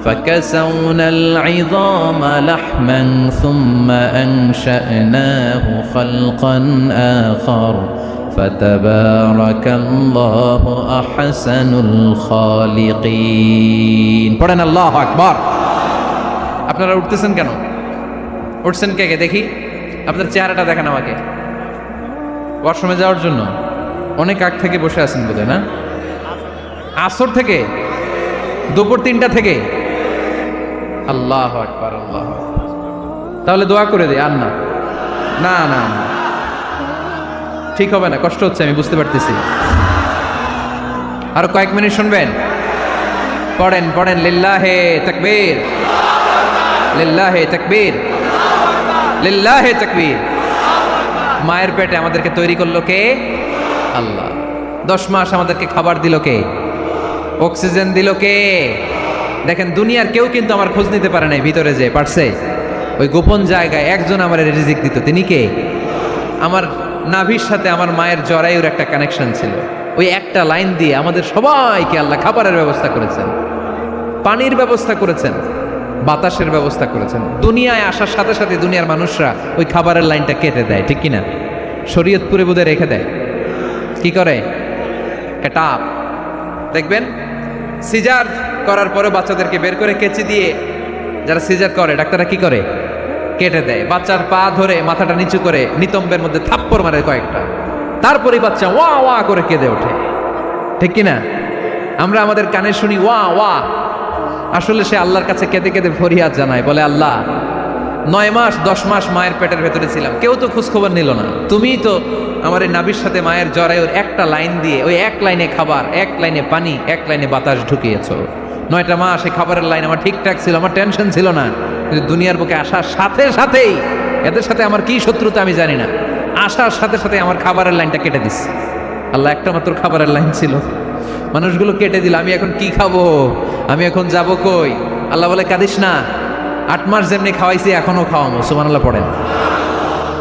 فكسونا العظام لحما ثم أنشأناه خلقا آخر فتبارك الله أحسن الخالقين. পড়েন আল্লাহু আকবার। আপনারা উঠতেছেন কেন? উঠছেন কে কে দেখি? আপনার চেহারাটা দেখেন আমাকে। ওয়াশরুমে যাওয়ার জন্য অনেক আগ থেকে বসে আছেন বোধহয়, না? আসর থেকে, দুপুর 3টা থেকে। আল্লাহু আকবার, আল্লাহু আকবার। তাহলে দোয়া করে দেই। আর না না না না, ঠিক হবে না, কষ্ট হচ্ছে, আমি বুঝতে পারতেছি। আরো কয়েক মিনিট শুনবেন? পড়েন পড়েন, লিল্লাহে তাকবীর, লিল্লাহে তাকবীর, লিল্লাহে তাকবীর। মায়ের পেটে আমাদেরকে তৈরি করলো কে? আল্লাহ। 10 মাস আমাদেরকে খাবার দিল কে? অক্সিজেন দিল কে? দেখেন, দুনিয়ার কেউ কিন্তু আমার খোঁজ নিতে পারে নাই ভিতরে, যে পারছে ওই গোপন জায়গায় একজন আমার রিজিক দিত। তিনি কে? আমার নাভির সাথে আমার মায়ের জরায়ুর একটা কানেকশন ছিল। ওই একটা লাইন দিয়ে আমাদের সবাইকে আল্লাহ খাবারের ব্যবস্থা করেছেন, পানির ব্যবস্থা করেছেন, বাতাসের ব্যবস্থা করেছেন। দুনিয়ায় আসার সাথে সাথে দুনিয়ার মানুষরা ওই খাবারের লাইনটা কেটে দেয়, ঠিক কিনা? শরীয়তপুরে বোধহয় রেখে দেয়। কি করে? কাটাপ। দেখবেন সিজার করার পরে বাচ্চাদেরকে বের করে কেচি দিয়ে, যারা সিজার করে ডাক্তাররা কি করে? কেটে দেয়। বাচ্চার পা ধরে মাথাটা নিচু করে নিতম্বের মধ্যে থাপ্পড় মারে কয়েকটা, তারপরে বাচ্চা ওয়া ওয়া করে কেঁদে ওঠে, ঠিক কিনা? আমরা আমাদের কানে শুনি ওয়া ওয়া, আসলে সে আল্লাহর কাছে কেঁদে কেঁদে ফরিয়াদ জানায়, বলে আল্লাহ 9 মাস 10 মাস মায়ের পেটের ভেতরে ছিলাম, কেউ তো খোঁজ খবর নিল না। তুমিই তো আমার এই নাভির সাথে মায়ের জরায়ুর একটা লাইন দিয়ে, ওই এক লাইনে খাবার, এক লাইনে পানি, এক লাইনে বাতাস ঢুকিয়েছো। 9টা মাস এই খাবারের লাইন আমার ঠিকঠাক ছিল, আমার টেনশন ছিল না। কিন্তু দুনিয়ার বুকে আসার সাথে সাথেই, এদের সাথে আমার কি শত্রুতা আমি জানি না, আসার সাথে সাথে আমার খাবারের লাইনটা কেটে দিস। আল্লাহ একটা মাত্র খাবারের লাইন ছিল, মানুষগুলো কেটে দিল। আমি এখন কি খাবো? আমি এখন যাব কই? আল্লাহ বলে কাঁদিস না, 8 মাস যেমনি খাওয়াইছি এখনো খাওয়াবো। সুবহানাল্লাহ পড়েন।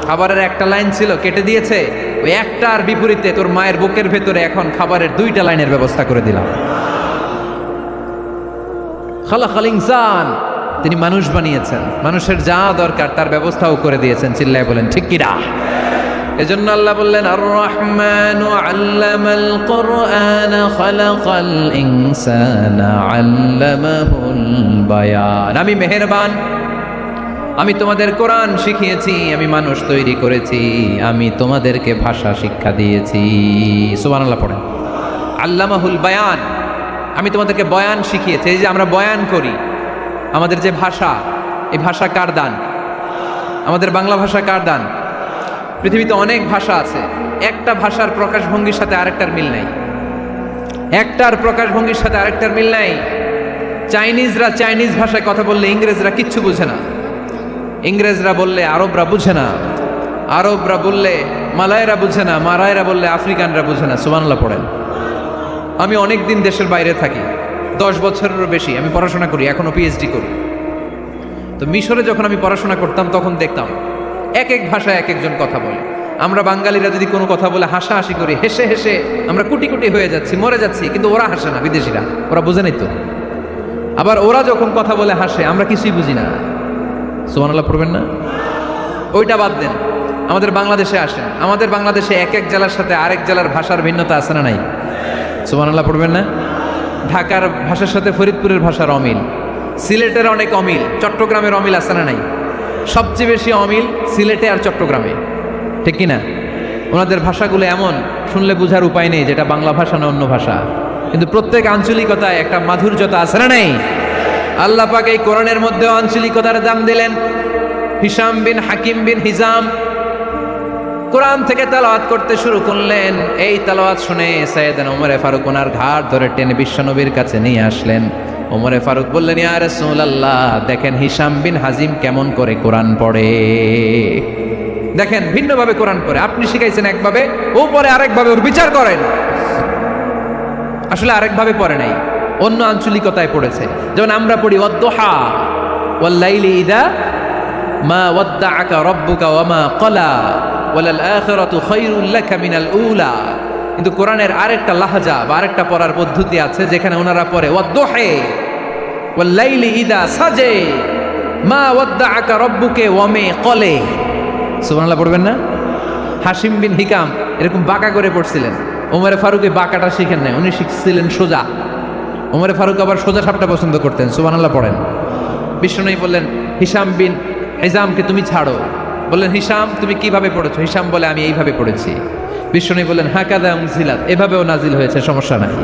খাবারের একটা লাইন ছিল, কেটে দিয়েছে। ওই একটার বিপরীতে তোর মায়ের বুকের ভেতরে এখন খাবারের 2টা লাইনের ব্যবস্থা করে দিলাম। খালাকাল ইনসান, তিনি মানুষ বানিয়েছেন, মানুষের যা দরকার তার ব্যবস্থাও করে দিয়েছেন। চিল্লায় বলেন ঠিক কিনা? এজন্য আল্লাহ বললেন, আর রহমানু আল্লামাল কুরআন খালাকাল ইনসানা আল্লামাহুল বায়ান। আমি মেহেরবান, আমি তোমাদের কোরআন শিখিয়েছি, আমি মানুষ তৈরি করেছি, আমি তোমাদেরকে ভাষা শিক্ষা দিয়েছি। সুবহানাল্লাহ পড়েন। আল্লামাহুল বায়ান, আমি তোমাদেরকে বয়ান শিখিয়েছি। এই যে আমরা বয়ান করি, আমাদের যে ভাষা, এই ভাষা কার দান? আমাদের বাংলা ভাষা কার দান? পৃথিবীতে অনেক ভাষা আছে, একটা ভাষার প্রকাশভঙ্গির সাথে আরেকটার মিল নাই, একটার প্রকাশভঙ্গির সাথে আরেকটার মিল নাই। চাইনিজরা চাইনিজ ভাষায় কথা বললে ইংরেজরা কিচ্ছু বুঝে না, ইংরেজরা বললে আরবরা বুঝে না, আরবরা বললে মালায়রা বুঝে না, মারায়রা বললে আফ্রিকানরা বুঝে না। সুবহানাল্লাহ পড়েন। আমি অনেক দিন দেশের বাইরে থাকি, 10 বছরেরও বেশি আমি পড়াশোনা করি, এখনো পিএইচডি করি। তো মিশরে যখন আমি পড়াশোনা করতাম তখন দেখতাম এক এক ভাষায় এক একজন কথা বলে। আমরা বাঙালিরা যদি কোনো কথা বলে হাসাহাসি করি, হেসে হেসে আমরা কুটি কুটি হয়ে যাচ্ছি, মরে যাচ্ছি, কিন্তু ওরা হাসে না, বিদেশিরা, ওরা বুঝে নাই তো। আবার ওরা যখন কথা বলে হাসে, আমরা কিছুই বুঝি না। সুবহানাল্লাহ পড়বেন না? ওইটা বাদ দেন, আমাদের বাংলাদেশে আসেন, আমাদের বাংলাদেশে এক এক জেলার সাথে আরেক জেলার ভাষার ভিন্নতা আছে না নাই? সুবহানাল্লাহ পড়বেন না? ঢাকার ভাষার সাথে ফরিদপুরের ভাষার অমিল, সিলেটের অনেক অমিল, চট্টগ্রামের অমিল আছে না নাই? সবচেয়ে বেশি অমিল সিলেটে আর চট্টগ্রামে। ঠিক কিনা? ওনাদের ভাষাগুলো এমন, শুনলে বোঝার উপায় নেই যেটা বাংলা ভাষা না অন্য ভাষা, কিন্তু প্রত্যেক আঞ্চলিকতায় একটা মাধুর্যতা আছে না নেই? আল্লাহ পাক এই কোরআনের মধ্যে আঞ্চলিকতার দাম দিলেন। হিশাম বিন হাকিম বিন হিজাম কোরআন থেকে তেলাওয়াত করতে শুরু করলেন। এই তেলাওয়াত শুনে সাইয়েদনা ওমরে ফারুক ওনার ঘাড় ধরে টেনে বিশ্বনবীর কাছে নিয়ে আসলেন। ওমরে ফারুক বললেন, ইয়া রাসূলুল্লাহ, দেখেন হিশাম বিন হাজিম কেমন করে কোরআন পড়ে, দেখেন ভিন্নভাবে কোরআন পড়ে। আপনি শিখাইছেন একভাবে, ও পরে আরেকভাবে, ওর বিচার করেন। আসলে আরেকভাবে পড়ে নাই, অন্য আঞ্চলিকতায় পড়েছে। যেমন আমরা পড়ি ওয়াদ-দুহা ওয়াল লাইলি ইযা মা ওয়াদ্দাআকা রাব্বুকা ওয়া মা ক্বালা ওয়ালাল আখিরাতু খায়রুল লাকা মিনাল উলা। কিন্তু কোরআনের আরেকটা লাহজা বা আরেকটা পড়ার পদ্ধতি আছে যেখানে ওনারা পড়ে ওয়াদ-দুহা ওয়াল লাইলি ইযা সাজে মা ওয়াদ্দাআকা রাব্বুকা ওয়া মা ক্বালা। সুবহানাল্লাহ পড়বেন না? হাশিম বিন হিকাম এরকম বাঁকা করে পড়ছিলেন। ওমরে ফারুক এই বাঁকাটা শিখেন নাই, উনি শিখছিলেন সোজা। ওমরে ফারুক আবার সোজা সাপটা পছন্দ করতেন। সুবহানাল্লাহ পড়েন। বিষ্ণু বললেন, হিশাম বিন হিজামকে তুমি ছাড়ো। বললেন, হিশাম তুমি কিভাবে পড়েছো? হিশাম বলে, আমি এইভাবে পড়েছি। বিষ্ণু বললেন, হাকাদা উনজিলাত, এভাবেও নাজিল হয়েছে, সমস্যা নাই।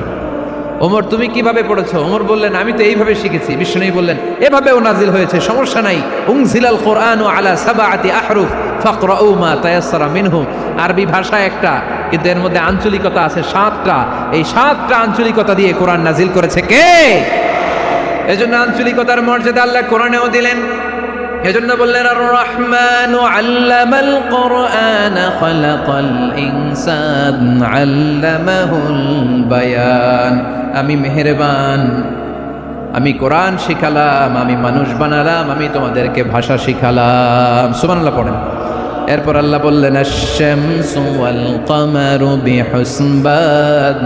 ওমর তুমি কিভাবে পড়েছো? ওমর বললেন, আমি তো এইভাবে শিখেছি। বিষ্ণু বললেন, এভাবেও নাজিল হয়েছে, সমস্যা নাই। উনজিলাল কোরআনু আলা সাবআতি আহরুফ ফাকরাউ মা তায়াসসারা মিনহু। আরবি ভাষা একটা, কিন্তু এর মধ্যে আঞ্চলিকতা আছে 7টা। এই 7টা আঞ্চলিকতা দিয়ে কোরআন নাজিল করেছে কে? এজন্য আঞ্চলিকতার মর্যাদা আল্লাহ কোরআনেও দিলেন। এজন্য বললেন, আর রহমানু আল্লামাল কোরআন খালাকাল ইনসান আল্লামাহুল বায়ান। আমি মেহেরবান, আমি কোরআন শিখালাম, আমি মানুষ বানালাম, আমি তোমাদেরকে ভাষা শিখালাম। সুবহানাল্লাহ পড়েন। এরপর আল্লাহ বললেন, আশ-শামসু ওয়াল কামারু বিহুসবান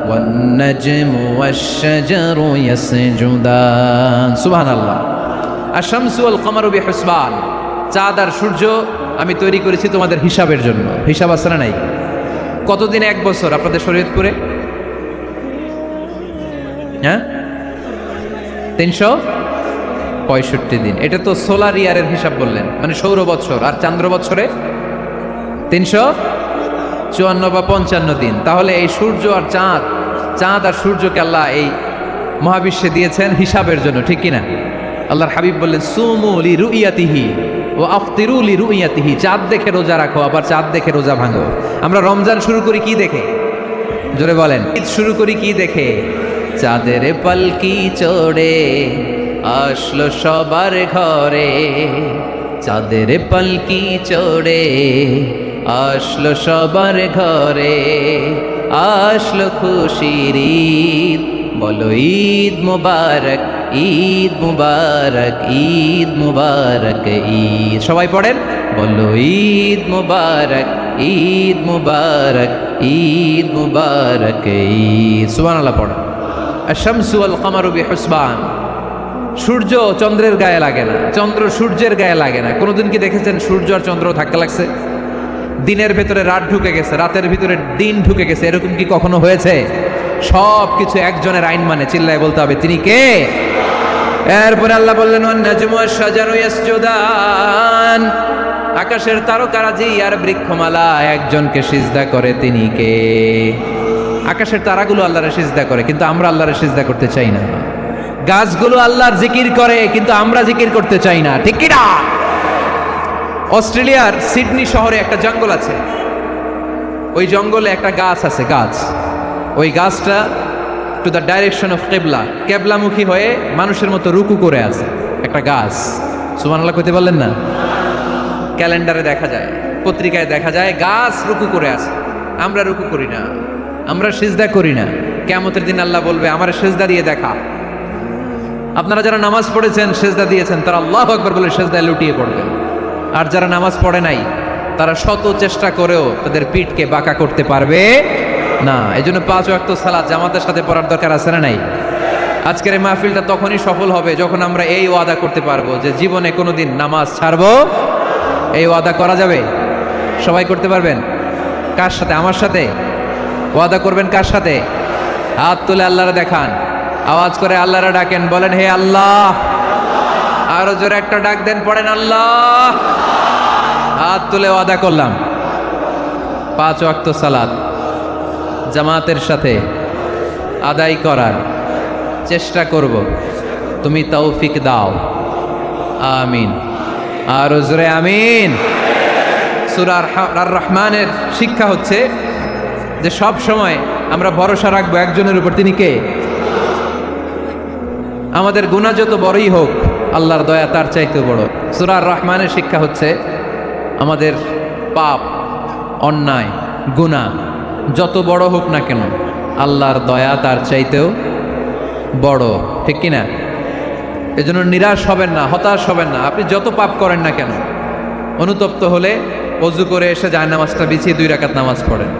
ওয়ান নাজমু ওয়াশ-শাজারু ইয়াসজুদান। সুবহানাল্লাহ। আশ-শামসু ওয়াল কামারু বিহুসবান, চাঁদ আর সূর্য আমি তৈরি করেছি তোমাদের হিসাবের জন্য। হিসাব আছে না নাই? কতদিন এক বছর আপনাদের শরীয়তপুরে? হ্যাঁ, 365 দিন। এটা তো সোলার ইয়ারের হিসাব বললেন, মানে সৌর বৎসর। আর চান্দ্র বৎসরে 354 বা 55 দিন। তাহলে এই সূর্য আর চাঁদ, চাঁদ আর সূর্যকে আল্লাহ এই মহাবিশ্বে দিয়েছেন হিসাবের জন্য, ঠিক কিনা? আল্লাহর হাবিব বললেন, সুমু লিরুইয়াতিহি ও আফতিরু লিরুইয়াতিহি। চাঁদ দেখে রোজা রাখো, আবার চাঁদ দেখে রোজা ভাঙো। আমরা রমজান শুরু করি কি দেখে? জোরে বলেন। ঈদ শুরু করি কি দেখে? চাঁদের পালকি চড়ে আসলো সবার ঘরে, চাঁদের পালকি চড়ে আসলো সবার ঘরে, আসলো খুশির ঈদ, বলো ঈদ মুবারক, ঈদ মুবারক, ঈদ মুবারক, ঈদ। সবাই পড়েন, বলো ঈদ মুবারক, ঈদ মুবারক, ঈদ মুবারক, ঈদ। সুবহানাল্লাহ পড়েন। আশ-শামসু ওয়াল কামারু বিহুসবান। সূর্য চন্দ্রের গায়ে লাগে না, চন্দ্র সূর্যের গায়ে লাগে না। কোনোদিন কি দেখেছেন সূর্য আর চন্দ্র ধাক্কা লাগছে? দিনের ভেতরে রাত ঢুকে গেছে, রাতের ভিতরে দিন ঢুকে গেছে, এরকম কি কখনো হয়েছে? সব কিছু একজনের আইন মানে, চিল্লায় বলতে হবে, তিনি কে? এরপরে আল্লাহ বললেন, ওয়ান নাজমু ওয়াশ-শাজারু ইয়াসজুদান। আকাশের তারকারাজি আর বৃক্ষমালা একজনকে সিজদা করে, তিনি কে? আকাশের তারাগুলো আল্লাহরে সিজদা করে, কিন্তু আমরা আল্লাহরে সিজদা করতে চাই না। গাছগুলো আল্লাহর জিকির করে, কিন্তু আমরা জিকির করতে চাই না, ঠিক কি না? অস্ট্রেলিয়ার সিডনি শহরে একটা জঙ্গল আছে। ওই জঙ্গলে একটা গাছ আছে, গাছ। ওই গাছটা টু দ্য ডাইরেকশন অফ কেবলা, কেবলামুখী হয়ে মানুষের মতো রুকু করে আছে, একটা গাছ। সুবহানাল্লাহ কইতে বললেন না? ক্যালেন্ডারে দেখা যায়, পত্রিকায় দেখা যায়, গাছ রুকু করে আছে। আমরা রুকু করি না, আমরা সিজদা করি না। কিয়ামতের দিন আল্লাহ বলবে, আমার সিজদা দিয়ে দেখা। আপনারা যারা নামাজ পড়েছেন, সিজদা দিয়েছেন, তারা আল্লাহু আকবার বলে সিজদায় লুটিয়ে পড়বেন। আর যারা নামাজ পড়ে নাই, তারা শত চেষ্টা করেও তাদের পিঠকে বাঁকা করতে পারবে না। এই জন্য 5 ওয়াক্ত সালাত জামাতের সাথে পড়ার দরকার আছে না নাই? আজকের এই মাহফিলটা তখনই সফল হবে যখন আমরা এই ওয়াদা করতে পারবো যে জীবনে কোনোদিন নামাজ ছাড়বো। এই ওয়াদা করা যাবে? সবাই করতে পারবেন? কার সাথে? আমার সাথে ওয়াদা করবেন। কার সাথে? হাত তুলে আল্লাহরে দেখান, আওয়াজ করে আল্লাহরে ডাকেন, বলেন, হে আল্লাহ। আরো জোরে একটা ডাক দেন, পড়েন, আল্লাহ। হাত তুলে ওয়াদা করলাম 5 ওয়াক্ত সালাত জামাতের সাথে আদায় করার চেষ্টা করব, তুমি তৌফিক দাও, আমিন। আর জোরে আমিন। সূরা আর রহমানের শিক্ষা হচ্ছে যে সব সময় আমরা ভরসা রাখবো একজনের উপর, তিনি কে? আমাদের গুনাহ যত বড়ই হোক, আল্লাহর দয়া তার চাইতেও বড়। সূরা আর রহমানের শিক্ষা হচ্ছে আমাদের পাপ, অন্যায়, গুনাহ যত বড় হোক না কেন, আল্লাহর দয়া তার চাইতেও বড়, ঠিক কিনা? এজন্য নিরাশ হবেন না, হতাশ হবেন না। আপনি যত পাপ করেন না কেন, অনুতপ্ত হলে ওযু করে এসে জায়নামাজটা বিছিয়ে 2 রাকাত নামাজ পড়েন,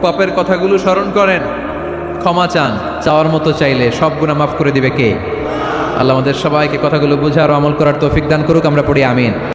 পাপের কথাগুলো স্মরণ করেন, ক্ষমা চান। চাওয়ার মতো চাইলে সব গুনাহ মাফ করে দিবে কে? আল্লাহ আমাদের সবাইকে কথাগুলো বুঝার ও আমল করার তৌফিক দান করুক। আমরা পড়ি আমিন।